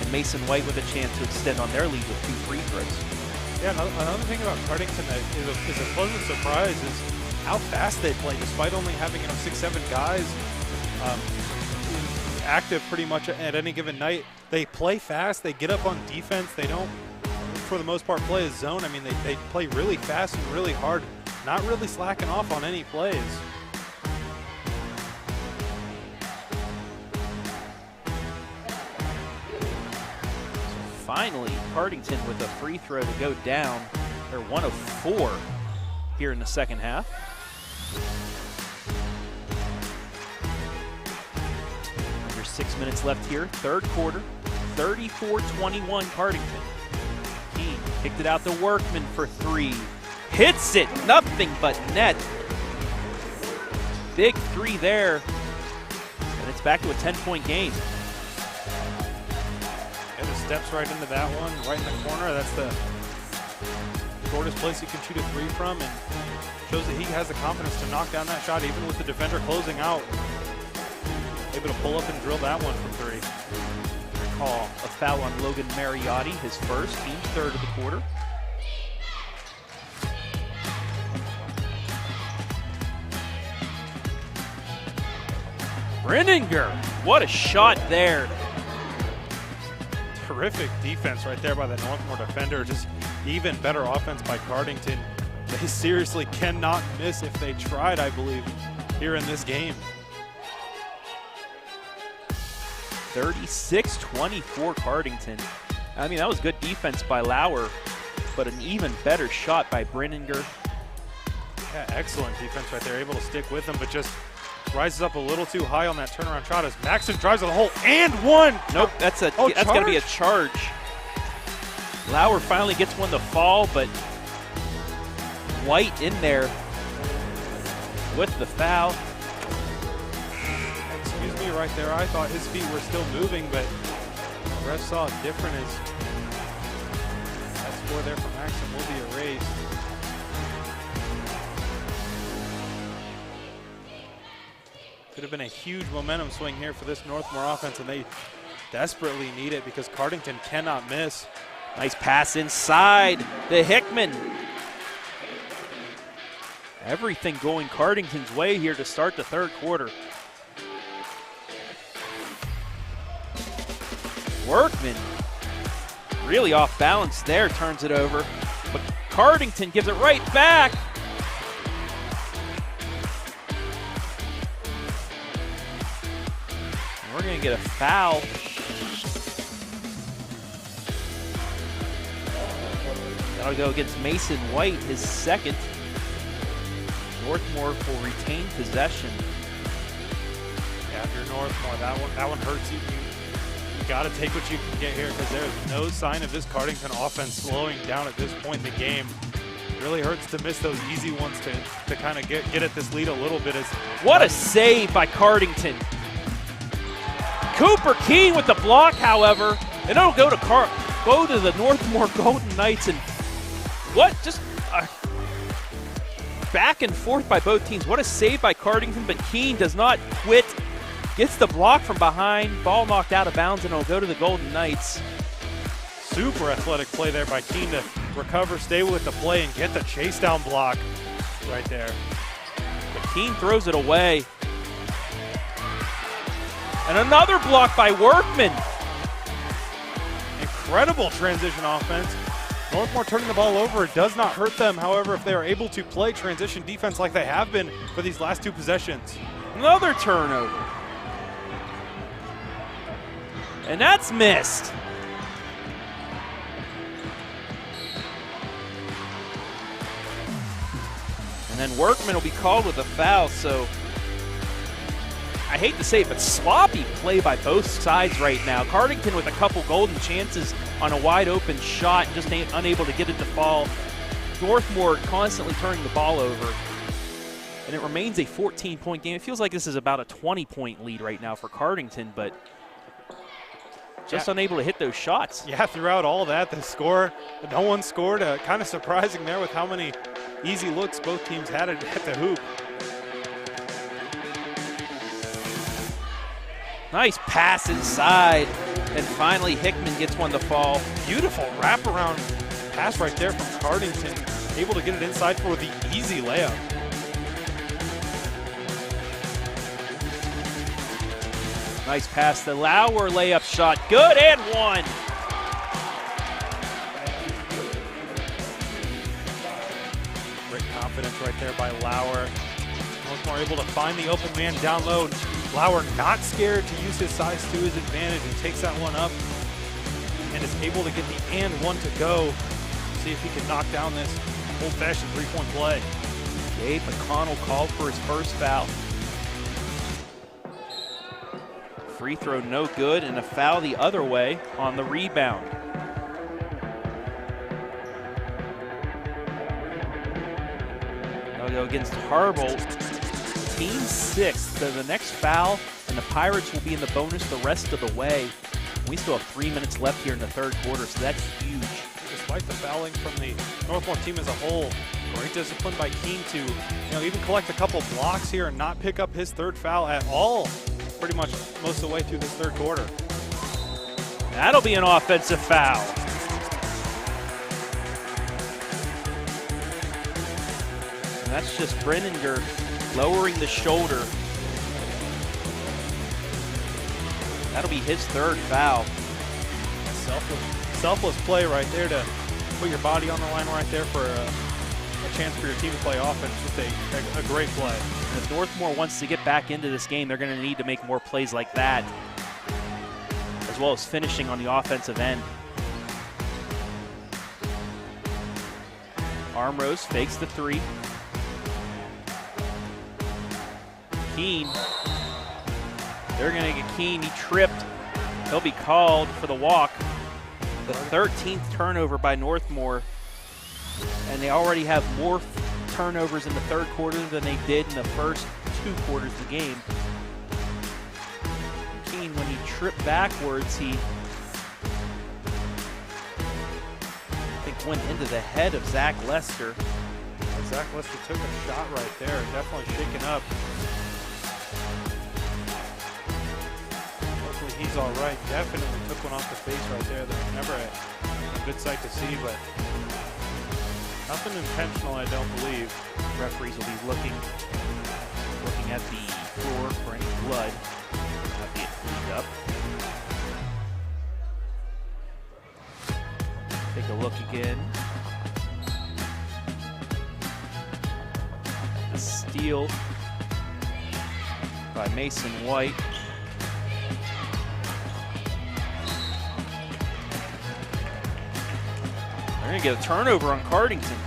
and Mason White with a chance to extend on their lead with 2 free throws. Yeah, another thing about Cardington that is a pleasant surprise is how fast they play, despite only having 6-7 guys active pretty much at any given night. They play fast, they get up on defense, they don't, for the most part, play a zone. I mean, they play really fast and really hard, not really slacking off on any plays. Finally, Cardington with a free throw to go down. They're 1 of 4 here in the second half. Under 6 minutes left here, 3rd quarter, 34-21 Cardington. Keene kicked it out to Workman for 3. Hits it, nothing but net. Big 3 there, and it's back to a 10-point game. And the steps right into that one, right in the corner. That's shortest place he can shoot a three from, and shows that he has the confidence to knock down that shot even with the defender closing out. Able to pull up and drill that one from three. Call a foul on Logan Mariotti, his first, team third of the quarter. Brenninger, what a shot there. Terrific defense right there by the Northmor defender. Just even better offense by Cardington. They seriously cannot miss if they tried, I believe, here in this game. 36-24 Cardington. I mean, that was good defense by Lauer, but an even better shot by Brenninger. Yeah, excellent defense right there. Able to stick with them, but just rises up a little too high on that turnaround shot as Maxson drives to the hole and one. Nope, that's going to be a charge. Lauer finally gets one to fall, but White in there with the foul. Excuse me right there. I thought his feet were still moving, but the ref saw it different as that score there from Maxson will be erased. Could have been a huge momentum swing here for this Northmor offense, and they desperately need it because Cardington cannot miss. Nice pass inside the Hickman. Everything going Cardington's way here to start the third quarter. Workman really off balance there, turns it over, but Cardington gives it right back. We're going to get a foul. That'll go against Mason White, his second. Northmor will retain possession. Yeah, if you're Northmor, that one hurts you. You got to take what you can get here because there's no sign of this Cardington offense slowing down at this point in the game. It really hurts to miss those easy ones to kind of get at this lead a little bit. What a save by Cardington. Cooper Keene with the block, however, and it'll go to the Northmor Golden Knights, and just back and forth by both teams. What a save by Cardington, but Keene does not quit. Gets the block from behind, ball knocked out of bounds, and it'll go to the Golden Knights. Super athletic play there by Keene to recover, stay with the play, and get the chase down block right there. But Keene throws it away. And another block by Workman. Incredible transition offense. Northmor turning the ball over, it does not hurt them. However, if they are able to play transition defense like they have been for these last two possessions. Another turnover. And that's missed. And then Workman will be called with a foul, so I hate to say it, but sloppy play by both sides right now. Cardington with a couple golden chances on a wide open shot, just unable to get it to fall. Northmor constantly turning the ball over. And it remains a 14-point game. It feels like this is about a 20-point lead right now for Cardington, but just unable to hit those shots. Yeah, throughout all that, the score, no one scored. Kind of surprising there with how many easy looks both teams had at the hoop. Nice pass inside, and finally Hickman gets one to fall. Beautiful wraparound pass right there from Cardington. Able to get it inside for the easy layup. Nice pass, the Lauer layup shot, good, and one. Great confidence right there by Lauer. Northmor able to find the open man down low. Lauer not scared to use his size to his advantage and takes that one up and is able to get the and one to go. See if he can knock down this old-fashioned three-point play. Gabe McConnell called for his first foul. Free throw no good, and a foul the other way on the rebound. They'll go against Harbolt. Team sixth, so the next foul, and the Pirates will be in the bonus the rest of the way. We still have 3 minutes left here in the third quarter, so that's huge. Despite despite the fouling from the Northmor team as a whole. Great discipline by Keene to even collect a couple blocks here and not pick up his third foul at all pretty much most of the way through this third quarter. That'll be an offensive foul. And that's just Brenninger lowering the shoulder. That'll be his third foul. Selfless play right there to put your body on the line right there for a chance for your team to play offense. Just a great play. And if Northmor wants to get back into this game, they're going to need to make more plays like that, as well as finishing on the offensive end. Armrose fakes the three. Keene. They're going to get Keene. He tripped. He'll be called for the walk. The 13th turnover by Northmor. And they already have more turnovers in the third quarter than they did in the first 2 quarters of the game. Keene, when he tripped backwards, he went into the head of Zach Lester. Zach Lester took a shot right there, definitely shaken up. Hopefully he's all right. Definitely took one off the face right there. That's never a good sight to see, but nothing intentional, I don't believe. Referees will be looking at the floor for any blood. Not being cleaned up. Take a look again. A steal by Mason White. They're going to get a turnover on Cardington.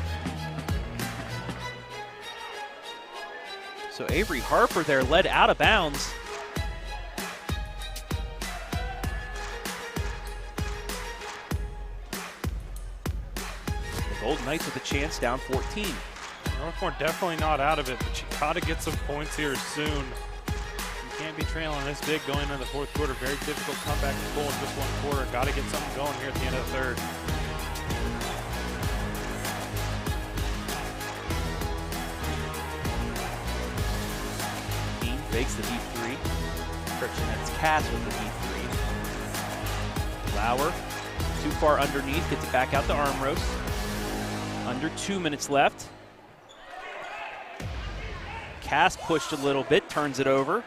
So Avery Harper there led out of bounds. The Golden Knights with a chance, down 14. Northmor definitely not out of it, but you gotta get some points here soon. You can't be trailing this big going into the fourth quarter. Very difficult comeback to pull in just one quarter. Gotta get something going here at the end of the third. Keene fakes the deep three. Friction, that's Cass with the deep three. Lauer, too far underneath, gets it back out to Armrose. Under 2 minutes left. Cass pushed a little bit, turns it over.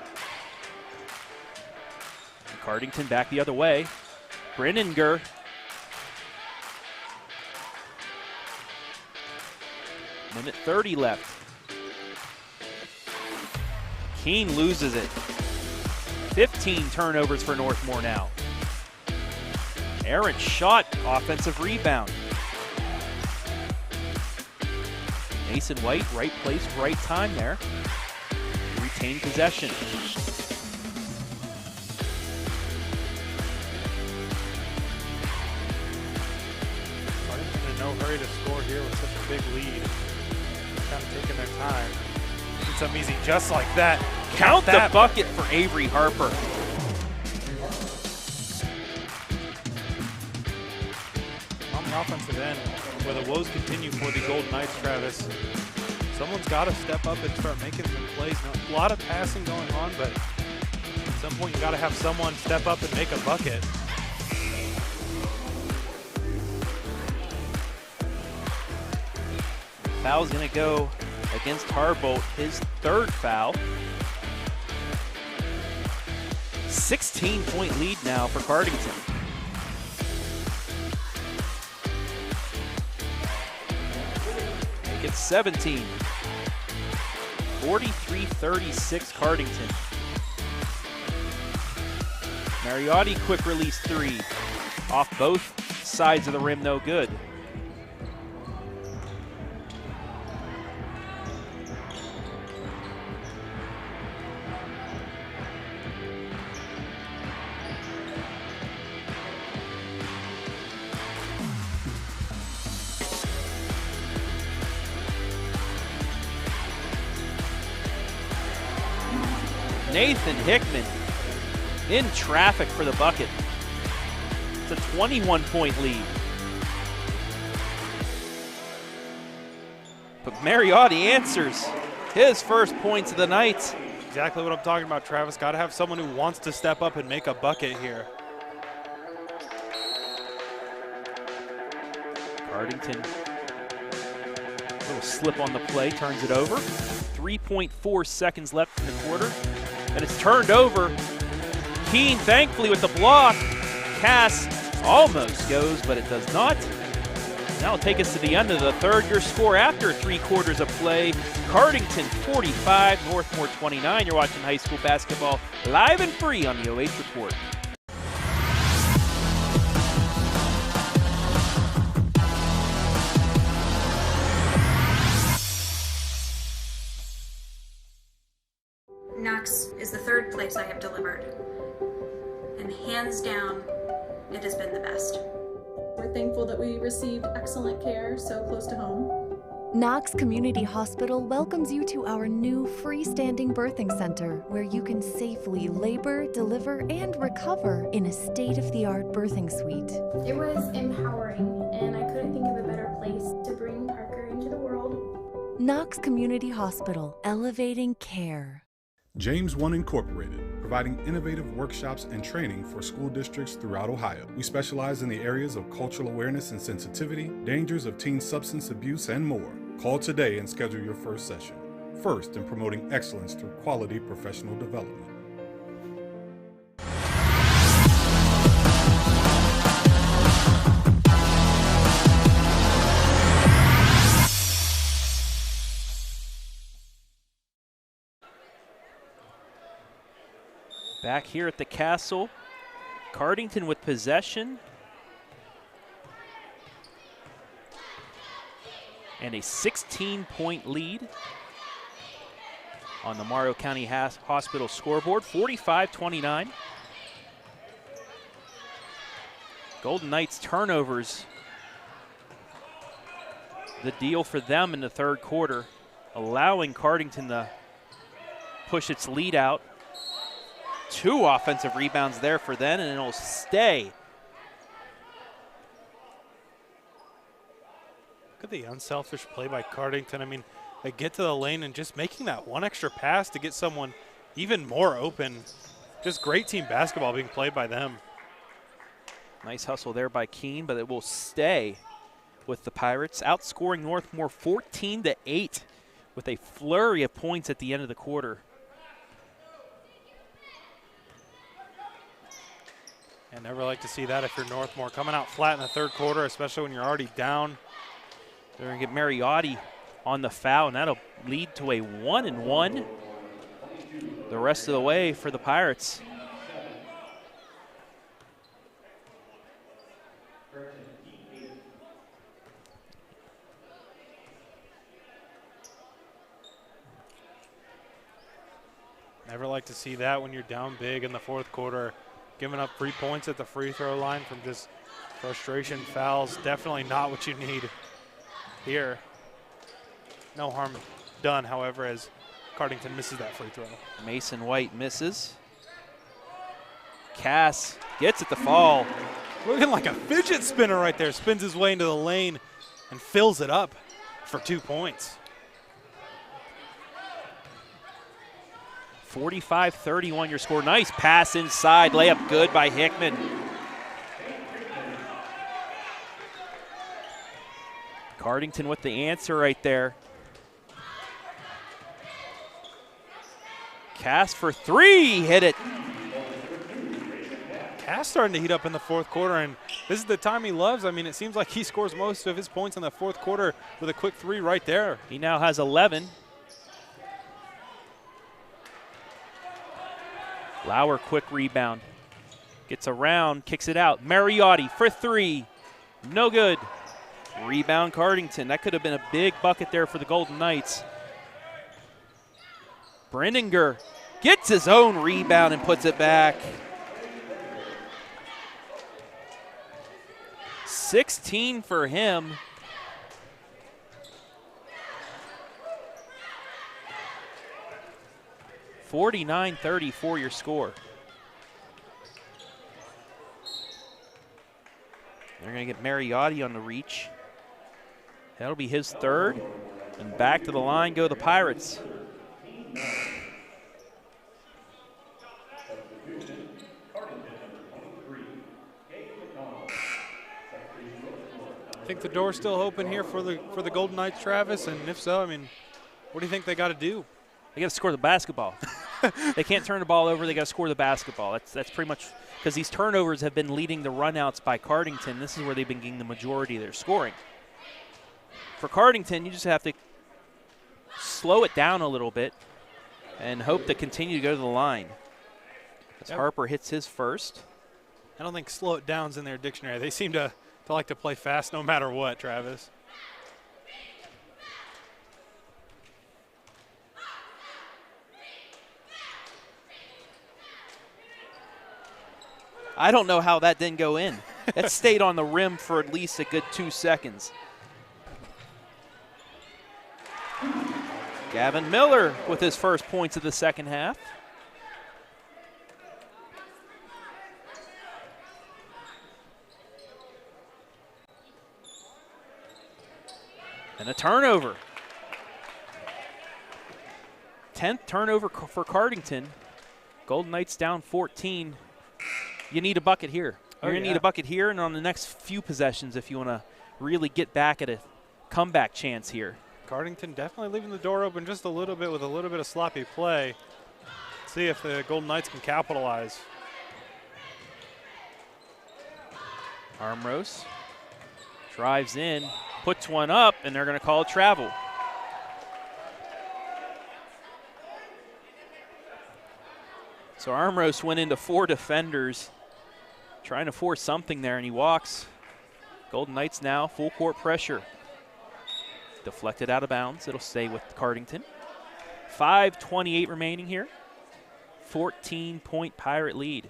And Cardington back the other way. Brenninger. Minute 30 left. Keene loses it. 15 turnovers for Northmor now. Errant shot, offensive rebound. Mason White, right place, right time there. Retain possession. Cardington in no hurry to score here with such a big lead. Kind of taking their time. It's something easy just like that. Count the bucket for Avery Harper. On the offensive end, where the woes continue for the Golden Knights, Travis, someone's got to step up and start making some plays. Now, a lot of passing going on, but at some point you got to have someone step up and make a bucket. Foul's going to go against Harbolt, his third foul. 16-point lead now for Cardington. Make it 17. 43-36 Cardington. Mariotti quick release three. Off both sides of the rim, no good. Nathan Hickman in traffic for the bucket. It's a 21-point lead. But Berardi answers his first points of the night. Exactly what I'm talking about, Travis. Got to have someone who wants to step up and make a bucket here. Cardington, little slip on the play, turns it over. 3.4 seconds left in the quarter, and it's turned over. Keene, thankfully, with the block. Cass almost goes, but it does not. That'll take us to the end of the third. Your score after 3 quarters of play: Cardington 45, Northmor 29. You're watching high school basketball live and free on the OH.Report. Knox is the third place I have delivered. And hands down, it has been the best. We're thankful that we received excellent care so close to home. Knox Community Hospital welcomes you to our new freestanding birthing center where you can safely labor, deliver, and recover in a state-of-the-art birthing suite. It was empowering, and I couldn't think of a better place to bring Parker into the world. Knox Community Hospital, elevating care. James1 Inc, providing innovative workshops and training for school districts throughout Ohio. We specialize in the areas of cultural awareness and sensitivity, dangers of teen substance abuse, and more. Call today and schedule your first session. First in promoting excellence through quality professional development. Back here at the Castle, Cardington with possession. And a 16-point lead on the Morrow County Hospital scoreboard, 45-29. Golden Knights turnovers, the deal for them in the third quarter, allowing Cardington to push its lead out. 2 offensive rebounds there for them, and it'll stay. Look at the unselfish play by Cardington. I mean, they get to the lane and just making that one extra pass to get someone even more open. Just great team basketball being played by them. Nice hustle there by Keene, but it will stay with the Pirates, outscoring Northmor 14-8 with a flurry of points at the end of the quarter. And never like to see that if you're Northmor. Coming out flat in the third quarter, especially when you're already down. They're going to get Berardi on the foul, and that'll lead to a 1-and-1 the rest of the way for the Pirates. Never like to see that when you're down big in the fourth quarter. Giving up 3 points at the free throw line from just frustration, fouls. Definitely not what you need here. No harm done, however, as Cardington misses that free throw. Mason White misses. Cass gets it to fall. Looking like a fidget spinner right there. Spins his way into the lane and fills it up for 2 points. 45-31 your score. Nice pass inside. Layup good by Hickman. Cardington with the answer right there. Cass for 3. Hit it. Cass starting to heat up in the fourth quarter, and this is the time he loves. I mean, it seems like he scores most of his points in the fourth quarter with a quick 3 right there. He now has 11. Lauer, quick rebound. Gets around, kicks it out. Berardi for 3. No good. Rebound Cardington. That could have been a big bucket there for the Golden Knights. Brenninger gets his own rebound and puts it back. 16 for him. $49-34 your score. They're going to get Berardi on the reach. That'll be his third. And back to the line go the Pirates. I think the door's still open here for the Golden Knights, Travis, and if so, I mean, what do you think they got to do? They got to score the basketball. They can't turn the ball over. They got to score the basketball. That's pretty much because these turnovers have been leading the runouts by Cardington. This is where they've been getting the majority of their scoring. For Cardington, you just have to slow it down a little bit and hope to continue to go to the line. As Harper hits his first. I don't think slow it down's in their dictionary. They seem to like to play fast no matter what, Travis. I don't know how that didn't go in. That stayed on the rim for at least a good 2 seconds. Gavin Miller with his first points of the second half. And a turnover. 10th turnover for Cardington. Golden Knights down 14. You need a bucket here. You're going to need a bucket here and on the next few possessions if you want to really get back at a comeback chance here. Cardington definitely leaving the door open just a little bit with a little bit of sloppy play. See if the Golden Knights can capitalize. Armros drives in, puts one up, and they're going to call it travel. So Armros went into 4 defenders, trying to force something there, and he walks. Golden Knights now full court pressure. Deflected out of bounds. It'll stay with Cardington. 5:28 remaining here. 14-point Pirate lead.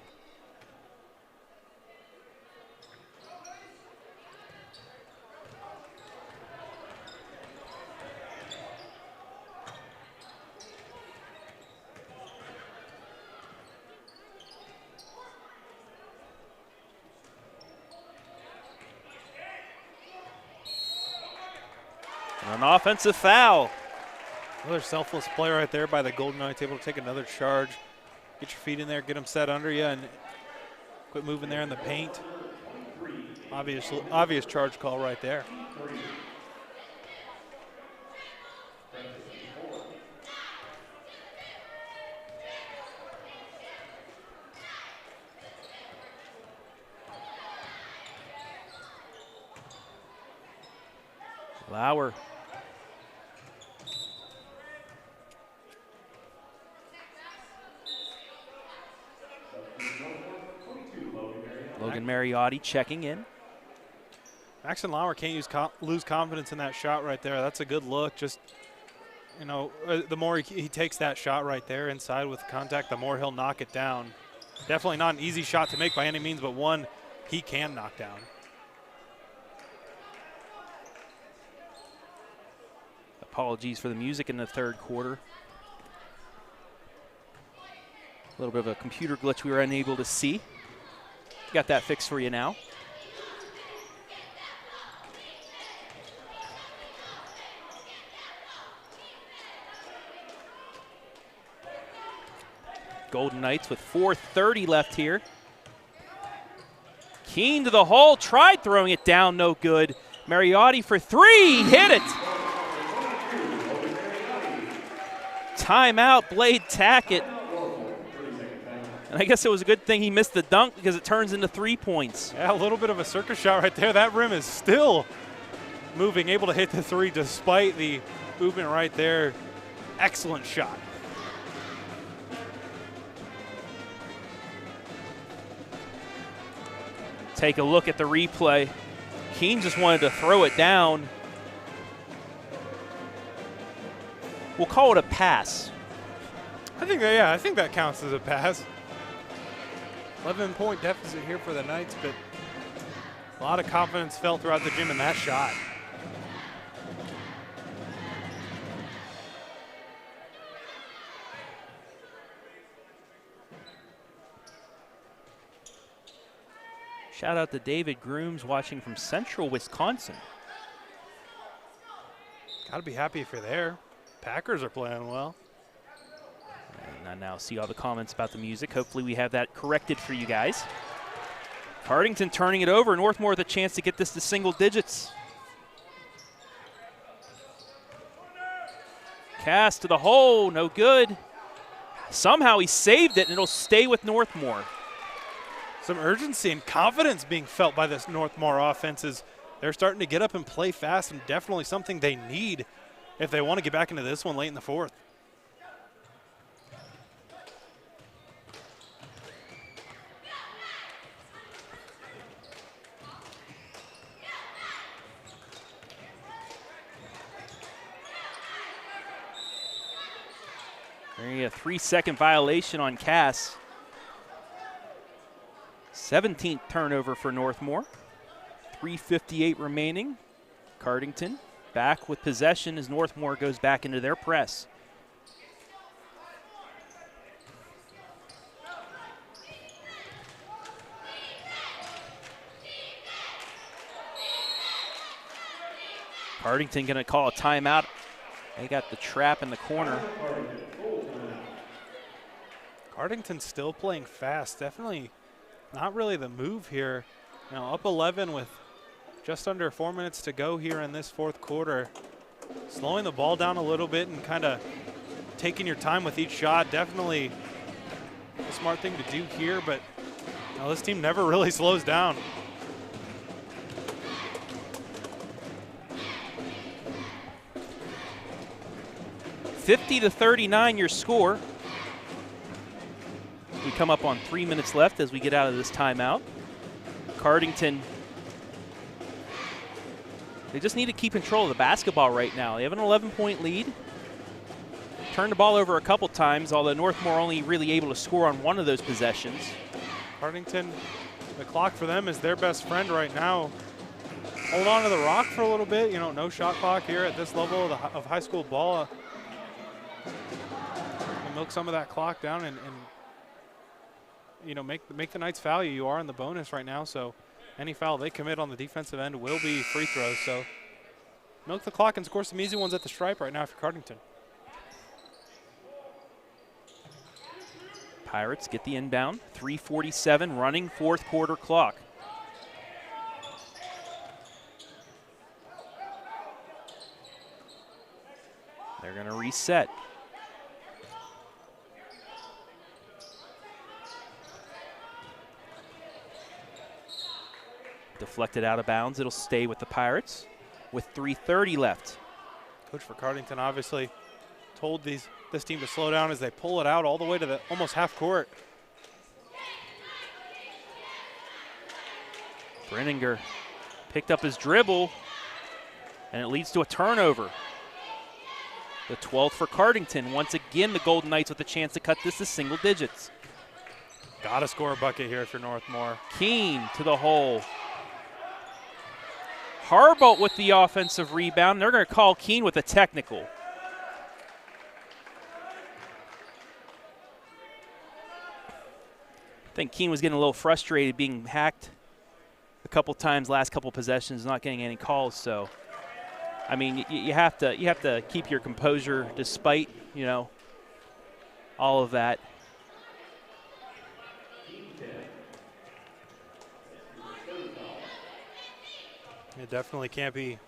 An offensive foul. Another selfless play right there by the Golden Knights, able to take another charge. Get your feet in there, get them set under you, and quit moving there in the paint. Obvious charge call right there. Lauer. Logan Mariotti checking in. Maxon Lauer can't lose confidence in that shot right there. That's a good look. Just, you know, the more he takes that shot right there inside with contact, the more he'll knock it down. Definitely not an easy shot to make by any means, but one he can knock down. Apologies for the music in the third quarter. A little bit of a computer glitch we were unable to see. Got that fixed for you now. Golden Knights with 4:30 left here. Keene to the hole, tried throwing it down, no good. Mariotti for 3, hit it. Timeout, Blade Tackett. And I guess it was a good thing he missed the dunk because it turns into 3 points. Yeah, a little bit of a circus shot right there. That rim is still moving, able to hit the 3 despite the movement right there. Excellent shot. Take a look at the replay. Keene just wanted to throw it down. We'll call it a pass. I think that counts as a pass. 11-point deficit here for the Knights, but a lot of confidence felt throughout the gym in that shot. Shout out to David Grooms watching from Central Wisconsin. Got to be happy if you're there. Packers are playing well. And I now see all the comments about the music. Hopefully we have that corrected for you guys. Cardington turning it over. Northmor with a chance to get this to single digits. Cast to the hole, no good. Somehow he saved it, and it'll stay with Northmor. Some urgency and confidence being felt by this Northmor offense as they're starting to get up and play fast, and definitely something they need if they want to get back into this one late in the fourth. A 3-second violation on Cass. 17th turnover for Northmor. 3:58 remaining. Cardington back with possession as Northmor goes back into their press. Cardington going to call a timeout. They got the trap in the corner. Cardington's still playing fast. Definitely not really the move here. Now up 11 with just under 4 minutes to go here in this fourth quarter. Slowing the ball down a little bit and kind of taking your time with each shot. Definitely a smart thing to do here, but this team never really slows down. (50-39) your score. We come up on 3 minutes left as we get out of this timeout. Cardington, they just need to keep control of the basketball right now. They have an 11-point lead. Turned the ball over a couple times, although Northmor only really able to score on one of those possessions. Cardington, the clock for them is their best friend right now. Hold on to the rock for a little bit. No shot clock here at this level of high school ball. Milk some of that clock down and make the Knights foul you. You are in the bonus right now, so any foul they commit on the defensive end will be free throws. So milk the clock and score some easy ones at the stripe right now for Cardington. Pirates get the inbound. 3:47 running, fourth quarter clock. They're going to reset. Deflected out of bounds. It'll stay with the Pirates with 3:30 left. Coach for Cardington obviously told this team to slow down as they pull it out all the way to the almost half court. Brenninger picked up his dribble, and it leads to a turnover. The 12th for Cardington. Once again, the Golden Knights with a chance to cut this to single digits. Got to score a bucket here for Northmor. Keene to the hole. Harbolt with the offensive rebound. They're going to call Keene with a technical. I think Keene was getting a little frustrated being hacked a couple times last couple possessions, not getting any calls. So, I mean, you have to keep your composure despite, all of that. You definitely can't be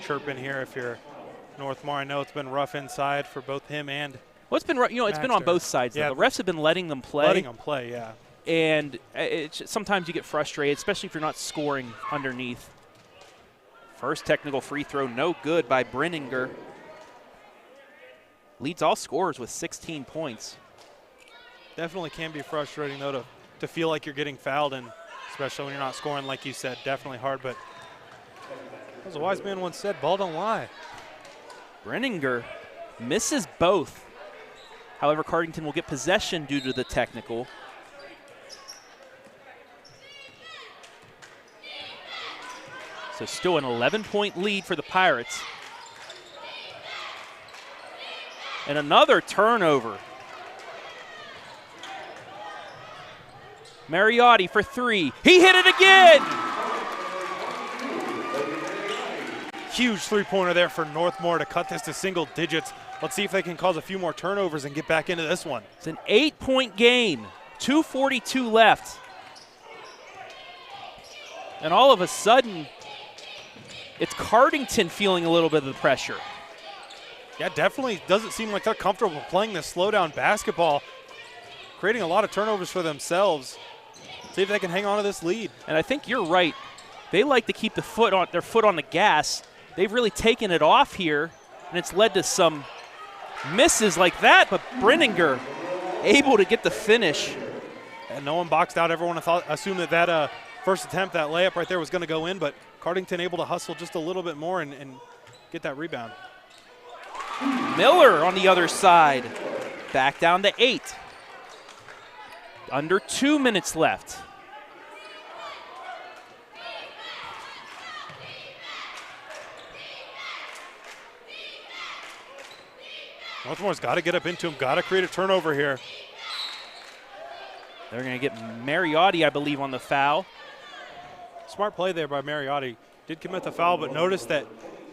chirping here if you're Northmor. I know it's been rough inside for both him and it's been on both sides. Yeah, the refs have been letting them play. Letting them play, yeah. And sometimes you get frustrated, especially if you're not scoring underneath. First technical free throw, no good by Brenninger. Leads all scorers with 16 points. Definitely can be frustrating, though, to feel like you're getting fouled, and especially when you're not scoring, like you said, definitely hard. But as a wise man once said, ball don't lie. Brenninger misses both. However, Cardington will get possession due to the technical. So still an 11-point lead for the Pirates. And another turnover. Berardi for three. He hit it again! huge three-pointer there for Northmor to cut this to single digits. Let's see if they can cause a few more turnovers and get back into this one. It's an 8-point game, 2:42 left. And all of a sudden, it's Cardington feeling a little bit of the pressure. Yeah, definitely doesn't seem like they're comfortable playing this slow-down basketball, creating a lot of turnovers for themselves. See if they can hang on to this lead. And I think you're right. They like to keep their foot on the gas. They've really taken it off here, and it's led to some misses like that, but Brenninger able to get the finish. And no one boxed out. Everyone assumed that first attempt, that layup right there was going to go in, but Cardington able to hustle just a little bit more and get that rebound. Miller on the other side, back down to 8. Under 2 minutes left. Northmore's got to get up into him, got to create a turnover here. They're going to get Berardi, I believe, on the foul. Smart play there by Berardi. Did commit the foul, but noticed that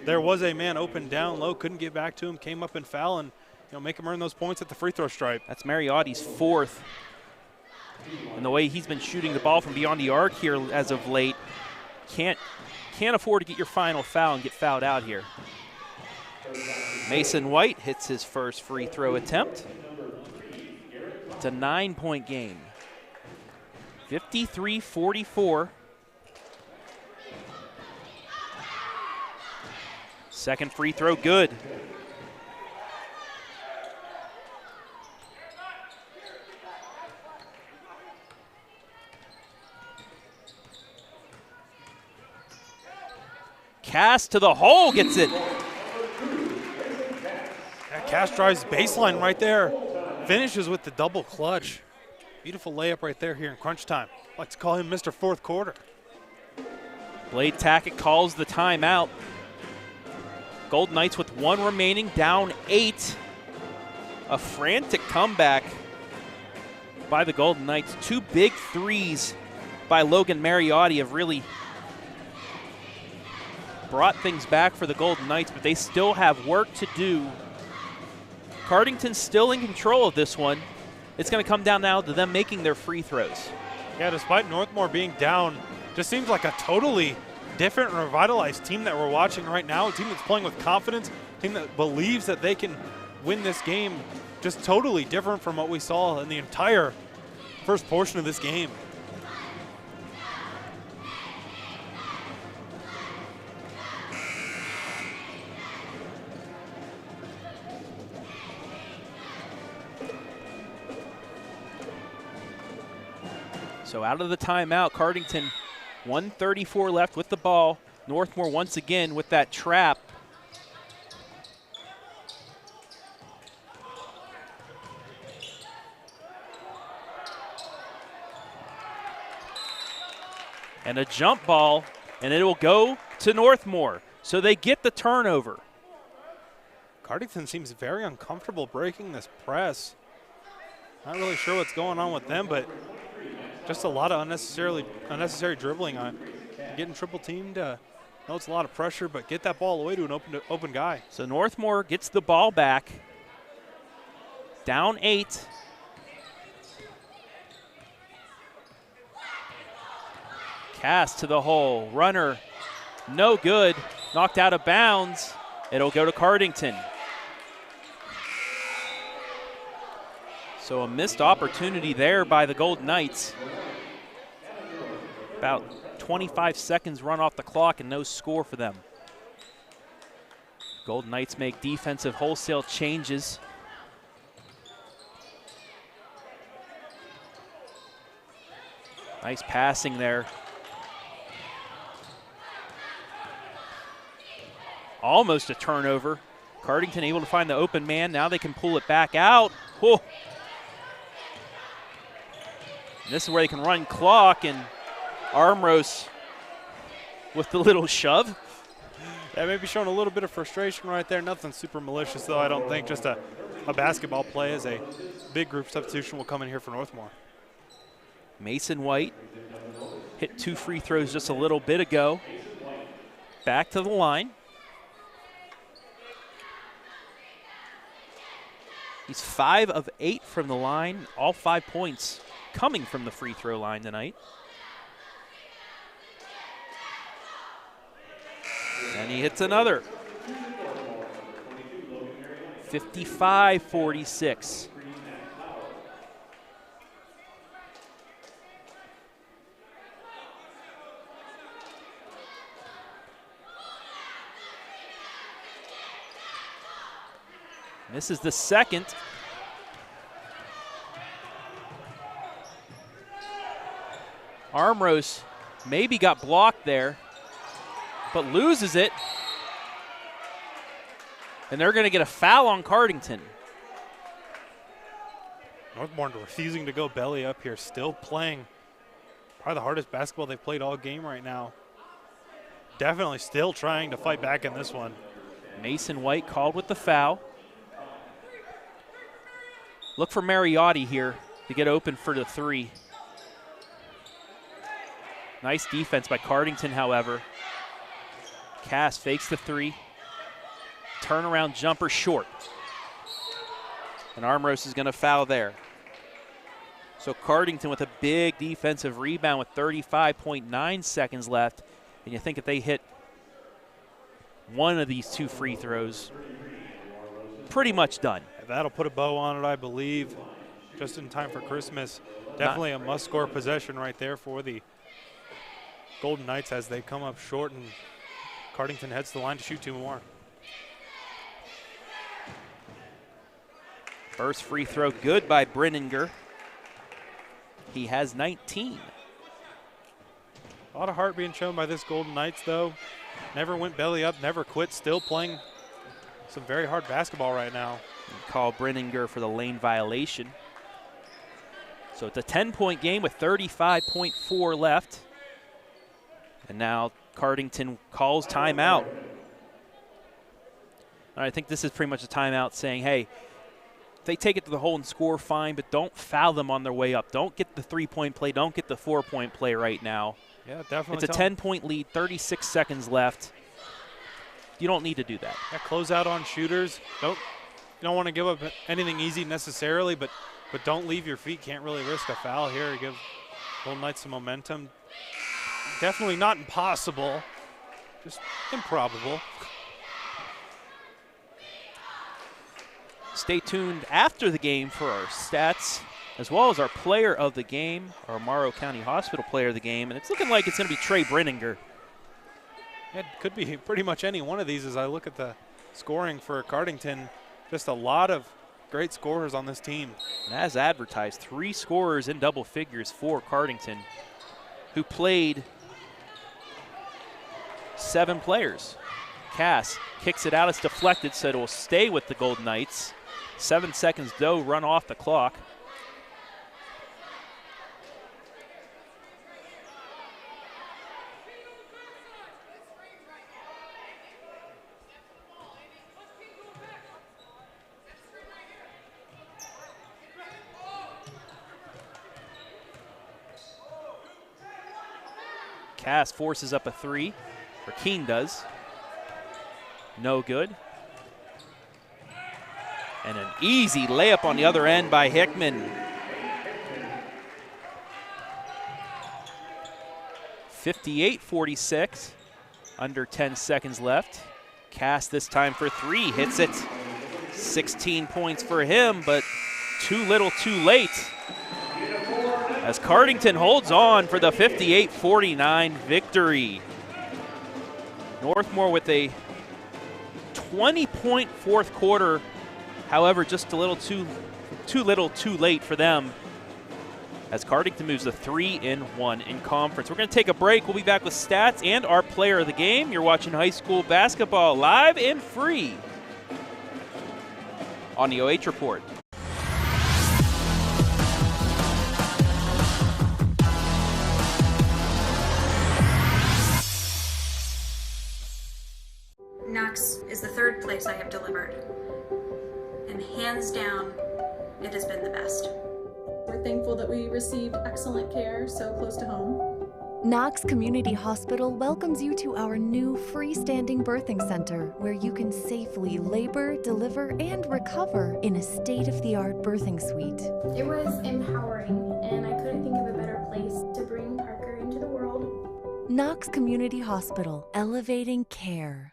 there was a man open down low, couldn't get back to him, came up and foul, and make him earn those points at the free throw stripe. That's Berardi's 4th. And the way he's been shooting the ball from beyond the arc here as of late, can't afford to get your final foul and get fouled out here. Mason White hits his first free throw attempt. It's a 9-point game. 53-44. Second free throw, good. Cass to the hole, gets it. Cass drives baseline right there. Finishes with the double clutch. Beautiful layup right there here in crunch time. Like to call him Mr. Fourth Quarter. Blade Tackett calls the timeout. Golden Knights with 1 remaining, down 8. A frantic comeback by the Golden Knights. 2 big threes by Logan Berardi have really brought things back for the Golden Knights, but they still have work to do. Cardington's still in control of this one. It's going to come down now to them making their free throws. Yeah, despite Northmor being down, just seems like a totally different and revitalized team that we're watching right now. A team that's playing with confidence, a team that believes that they can win this game. Just totally different from what we saw in the entire first portion of this game. So out of the timeout, Cardington, 1:34 left with the ball. Northmor once again with that trap. And a jump ball, and it will go to Northmor. So they get the turnover. Cardington seems very uncomfortable breaking this press. Not really sure what's going on with them, but just a lot of unnecessary dribbling on getting triple teamed. I know it's a lot of pressure, but get that ball away to an open guy. So Northmor gets the ball back. Down 8. Cass to the hole. Runner, no good. Knocked out of bounds. It'll go to Cardington. So a missed opportunity there by the Golden Knights. About 25 seconds run off the clock and no score for them. Golden Knights make defensive wholesale changes. Nice passing there. Almost a turnover. Cardington able to find the open man. Now they can pull it back out. Whoa. This is where they can run clock, and Armros with the little shove. Yeah, maybe showing a little bit of frustration right there. Nothing super malicious, though, I don't think. Just a basketball play as a big group substitution will come in here for Northmor. Mason White hit 2 free throws just a little bit ago. Back to the line. He's 5 of 8 from the line, all 5 points coming from the free throw line tonight. And he hits another. 55-46. This is the second. Armrose maybe got blocked there, but loses it. And they're going to get a foul on Cardington. Northmor refusing to go belly up here, still playing probably the hardest basketball they've played all game right now. Definitely still trying to fight back in this one. Mason White called with the foul. Look for Berardi here to get open for the 3. Nice defense by Cardington, however. Cass fakes the 3. Turnaround jumper short. And Armrose is going to foul there. So Cardington with a big defensive rebound with 35.9 seconds left. And you think if they hit one of these 2 free throws, pretty much done. That'll put a bow on it, I believe, just in time for Christmas. Definitely a must-score possession right there for the Golden Knights as they come up short, and Cardington heads to the line to shoot 2 more. First free throw good by Brenninger. He has 19. A lot of heart being shown by this Golden Knights, though. Never went belly up, never quit, still playing some very hard basketball right now. Call Brenninger for the lane violation. So it's a 10-point game with 35.4 left. And now Cardington calls timeout. I think this is pretty much a timeout saying, hey, if they take it to the hole and score, fine, but don't foul them on their way up. Don't get the 3-point play. Don't get the 4-point play right now. Yeah, definitely. It's a 10-point lead, 36 seconds left. You don't need to do that. Yeah, close out on shooters. You don't want to give up anything easy necessarily, but don't leave your feet. Can't really risk a foul here to give Golden Knights some momentum. Definitely not impossible, just improbable. Stay tuned after the game for our stats, as well as our player of the game, our Morrow County Hospital player of the game, and it's looking like it's going to be Trey Brenninger. It could be pretty much any one of these as I look at the scoring for Cardington. Just a lot of great scorers on this team. And as advertised, 3 scorers in double figures for Cardington, who played 7 players. Cass kicks it out. It's deflected, so it will stay with the Golden Knights. 7 seconds, though, run off the clock. Cass forces up a 3, or Keene does. No good. And an easy layup on the other end by Hickman. 58-46, under 10 seconds left. Cass this time for 3, hits it. 16 points for him, but too little too late. As Cardington holds on for the 58-49 victory. Northmor with a 20-point fourth quarter, however, just a little too little too late for them, as Cardington moves to 3-1 in conference. We're going to take a break. We'll be back with stats and our player of the game. You're watching high school basketball live and free on the OH.Report. Knox is the 3rd place I have delivered. And hands down, it has been the best. We're thankful that we received excellent care so close to home. Knox Community Hospital welcomes you to our new freestanding birthing center where you can safely labor, deliver, and recover in a state-of-the-art birthing suite. It was empowering, and I couldn't think of a better place to bring Parker into the world. Knox Community Hospital, elevating care.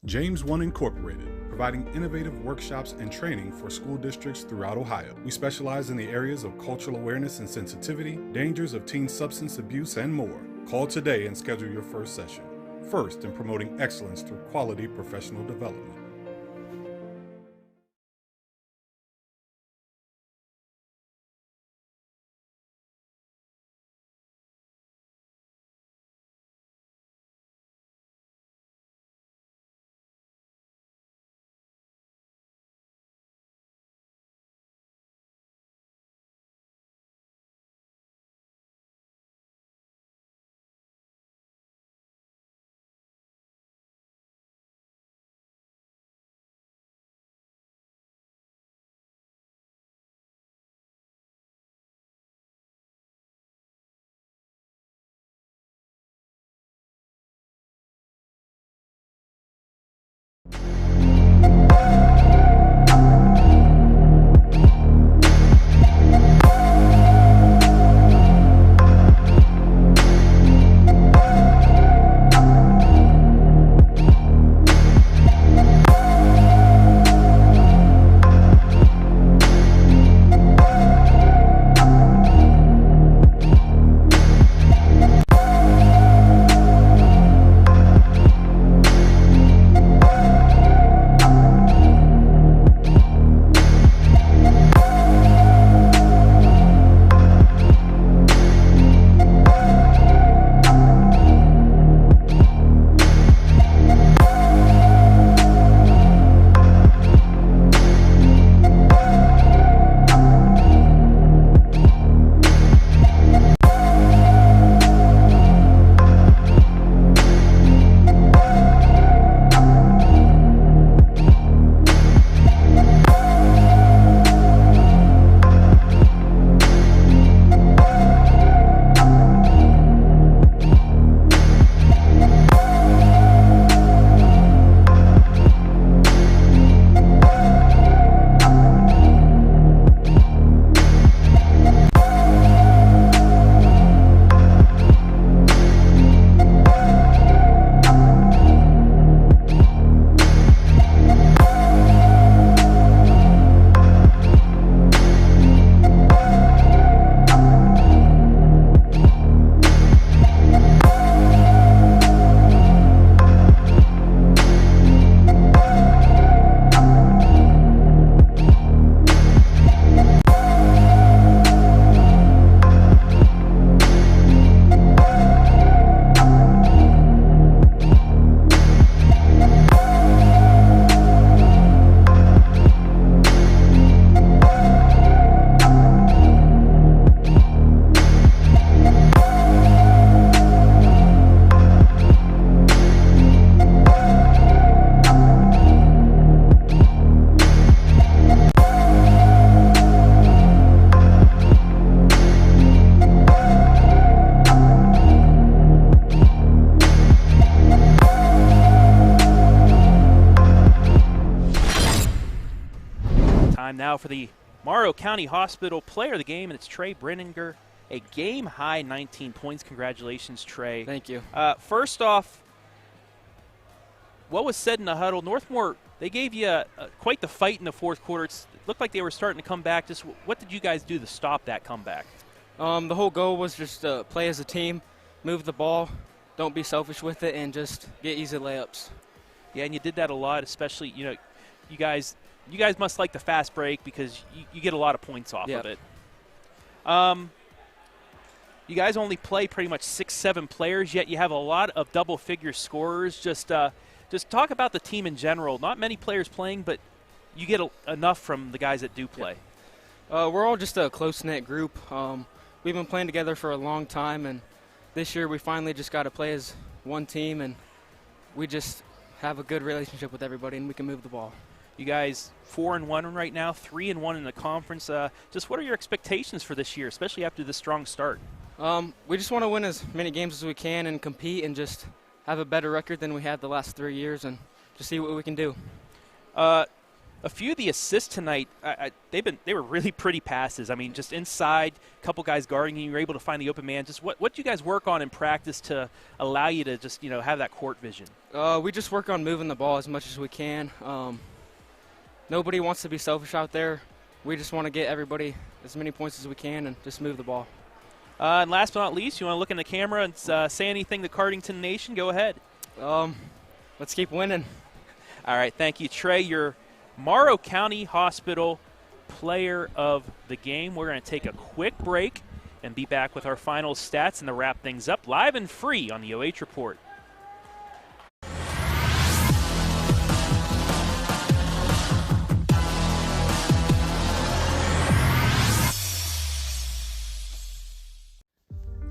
James1 Inc, providing innovative workshops and training for school districts throughout Ohio. We specialize in the areas of cultural awareness and sensitivity, dangers of teen substance abuse, and more. Call today and schedule your first session. First in promoting excellence through quality professional development. Time now for the Morrow County Hospital player of the game, and it's Trey Brenninger, a game-high 19 points. Congratulations, Trey. Thank you. First off, what was said in the huddle? Northmor, they gave you quite the fight in the fourth quarter. It looked like they were starting to come back. Just what did you guys do to stop that comeback? The whole goal was just to play as a team, move the ball, don't be selfish with it, and just get easy layups. Yeah, and you did that a lot, especially, you guys must like the fast break because you get a lot of points off of it. You guys only play pretty much 6-7 players, yet you have a lot of double-figure scorers. Just talk about the team in general. Not many players playing, but you get enough from the guys that do play. We're all just a close-knit group. We've been playing together for a long time, and this year we finally just got to play as one team, and we just have a good relationship with everybody, and we can move the ball. You guys 4-1 right now, 3-1 in the conference. Just what are your expectations for this year, especially after this strong start? We just want to win as many games as we can and compete and just have a better record than we had the last 3 years and just see what we can do. A few of the assists tonight, they were really pretty passes. I mean, just inside, a couple guys guarding you, you're able to find the open man. Just what do you guys work on in practice to allow you to just, have that court vision? We just work on moving the ball as much as we can. Nobody wants to be selfish out there. We just want to get everybody as many points as we can and just move the ball. And last but not least, you want to look in the camera and say anything to Cardington Nation? Go ahead. Let's keep winning. All right, thank you, Trey. Your Morrow County Hospital Player of the Game. We're going to take a quick break and be back with our final stats and to wrap things up live and free on the OH Report.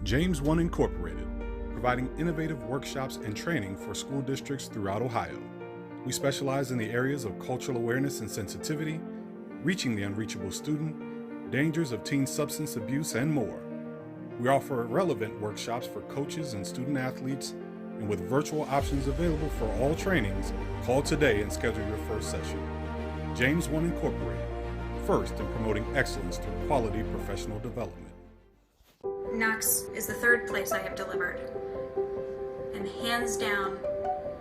James1 Inc, providing innovative workshops and training for school districts throughout Ohio. We specialize in the areas of cultural awareness and sensitivity, reaching the unreachable student, dangers of teen substance abuse, and more. We offer relevant workshops for coaches and student athletes, and with virtual options available for all trainings, call today and schedule your first session. James1 Inc, first in promoting excellence through quality professional development. Knox is the third place I have delivered, and hands down,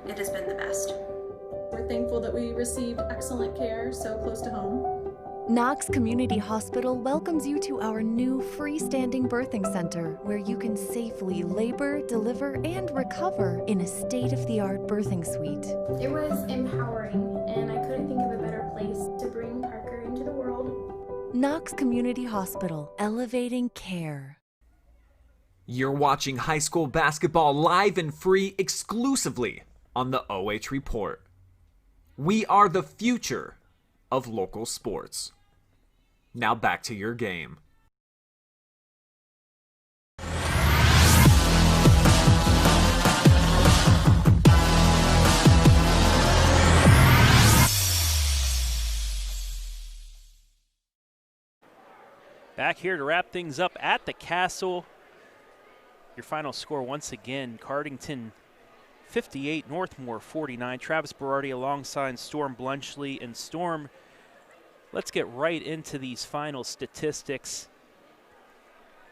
it has been the best. We're thankful that we received excellent care so close to home. Knox Community Hospital welcomes you to our new freestanding birthing center where you can safely labor, deliver, and recover in a state-of-the-art birthing suite. It was empowering, and I couldn't think of a better place to bring Parker into the world. Knox Community Hospital, elevating care. You're watching high school basketball live and free exclusively on the OH.Report. We are the future of local sports. Now back to your game. Back here to wrap things up at the Castle. Your final score once again, Cardington 58, Northmor 49. Travis Berardi alongside Storm Bluntschly. And Storm, let's get right into these final statistics.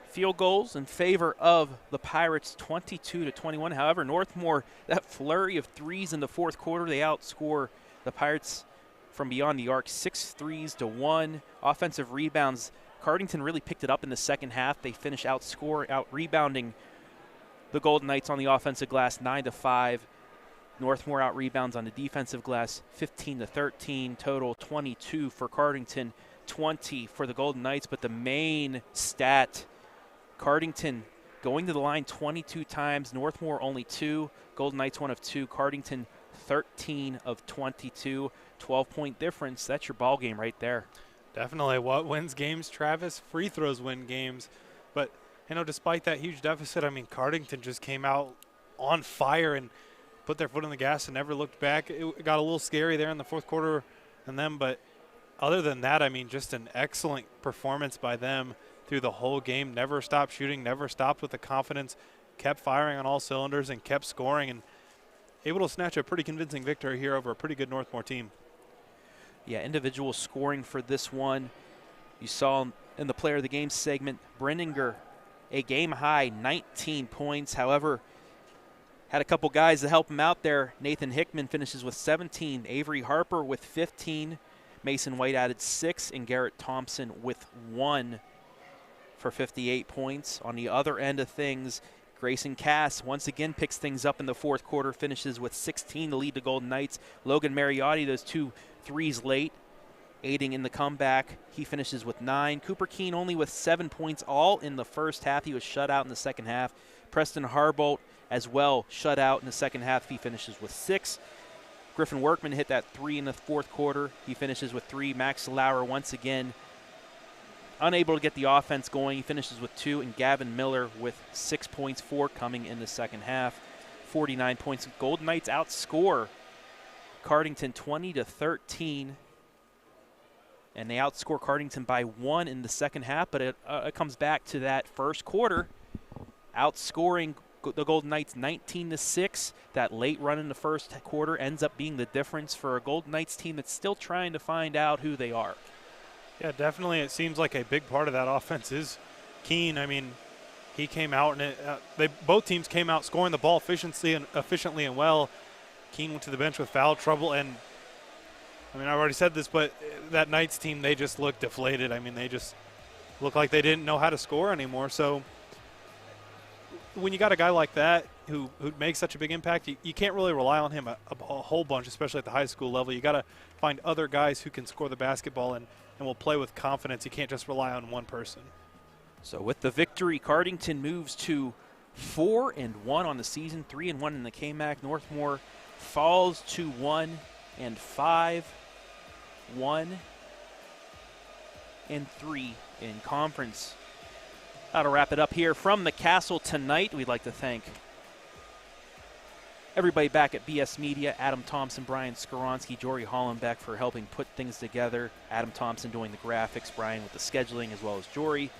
Field goals in favor of the Pirates, 22-21. However, Northmor, that flurry of threes in the fourth quarter, they outscore the Pirates from beyond the arc, 6 threes to 1. Offensive rebounds, Cardington really picked it up in the second half. They finish out-rebounding the Golden Knights on the offensive glass, 9-5. Northmor out rebounds on the defensive glass, 15-13. Total 22 for Cardington, 20 for the Golden Knights. But the main stat, Cardington going to the line 22 times. Northmor only 2. Golden Knights 1 of 2. Cardington 13 of 22. 12-point difference. That's your ball game right there. Definitely. What wins games, Travis? Free throws win games. But despite that huge deficit, I mean, Cardington just came out on fire and put their foot on the gas and never looked back. It got a little scary there in the fourth quarter and them, but other than that, I mean, just an excellent performance by them through the whole game. Never stopped shooting, never stopped with the confidence, kept firing on all cylinders and kept scoring, and able to snatch a pretty convincing victory here over a pretty good Northmor team. Yeah, individual scoring for this one. You saw in the player of the game segment, Brenninger, a game-high 19 points. However, had a couple guys to help him out there. Nathan Hickman finishes with 17. Avery Harper with 15. Mason White added 6. And Garrett Thompson with 1 for 58 points. On the other end of things, Grayson Cass once again picks things up in the fourth quarter, finishes with 16 to lead the Golden Knights. Logan Mariotti, those 2 threes late, aiding in the comeback. He finishes with 9. Cooper Keene only with 7 points, all in the first half. He was shut out in the second half. Preston Harbolt as well, shut out in the second half. He finishes with 6. Griffin Workman hit that 3 in the fourth quarter. He finishes with 3. Max Lauer once again unable to get the offense going. He finishes with 2. And Gavin Miller with 6 points, 4 coming in the second half. 49 points. Golden Knights outscore Cardington 20-13. And they outscore Cardington by 1 in the second half, but it comes back to that first quarter. outscoring the Golden Knights 19-6. That late run in the first quarter ends up being the difference for a Golden Knights team that's still trying to find out who they are. Yeah, definitely. It seems like a big part of that offense is Keene. I mean, he came out and both teams came out scoring the ball efficiently and well. Keene went to the bench with foul trouble, and I mean, I've already said this, but that Knights team, they just looked deflated. I mean, they just looked like they didn't know how to score anymore. So when you got a guy like that who makes such a big impact, you can't really rely on him a whole bunch, especially at the high school level. You got to find other guys who can score the basketball and will play with confidence. You can't just rely on one person. So with the victory, Cardington moves to 4-1 on the season, 3-1 in the KMAC. Northmor falls to 1-5, 1-3 in conference. That'll wrap it up here from the Castle tonight. We'd like to thank everybody back at BS Media, Adam Thompson, Brian Skoronsky, Jory Hollenbeck for helping put things together. Adam Thompson doing the graphics, Brian with the scheduling, as well as Jory.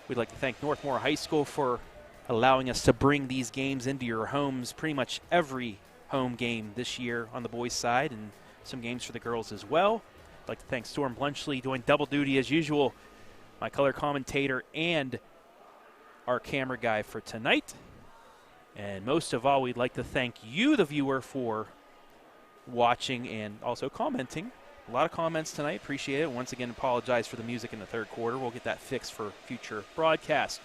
We'd like to thank Northmor High School for allowing us to bring these games into your homes. Pretty much every home game this year on the boys' side, and some games for the girls as well. I'd like to thank Storm Bluntschly doing double duty as usual, my color commentator and our camera guy for tonight. And most of all, we'd like to thank you, the viewer, for watching and also commenting. A lot of comments tonight. Appreciate it. Once again, apologize for the music in the third quarter. We'll get that fixed for future broadcasts.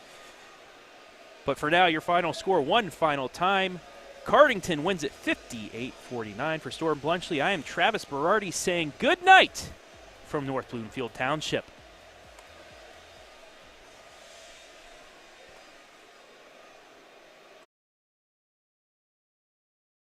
But for now, your final score one final time. Cardington wins it 58-49 for Storm Bluntschly. I am Travis Berardi saying good night from North Bloomfield Township.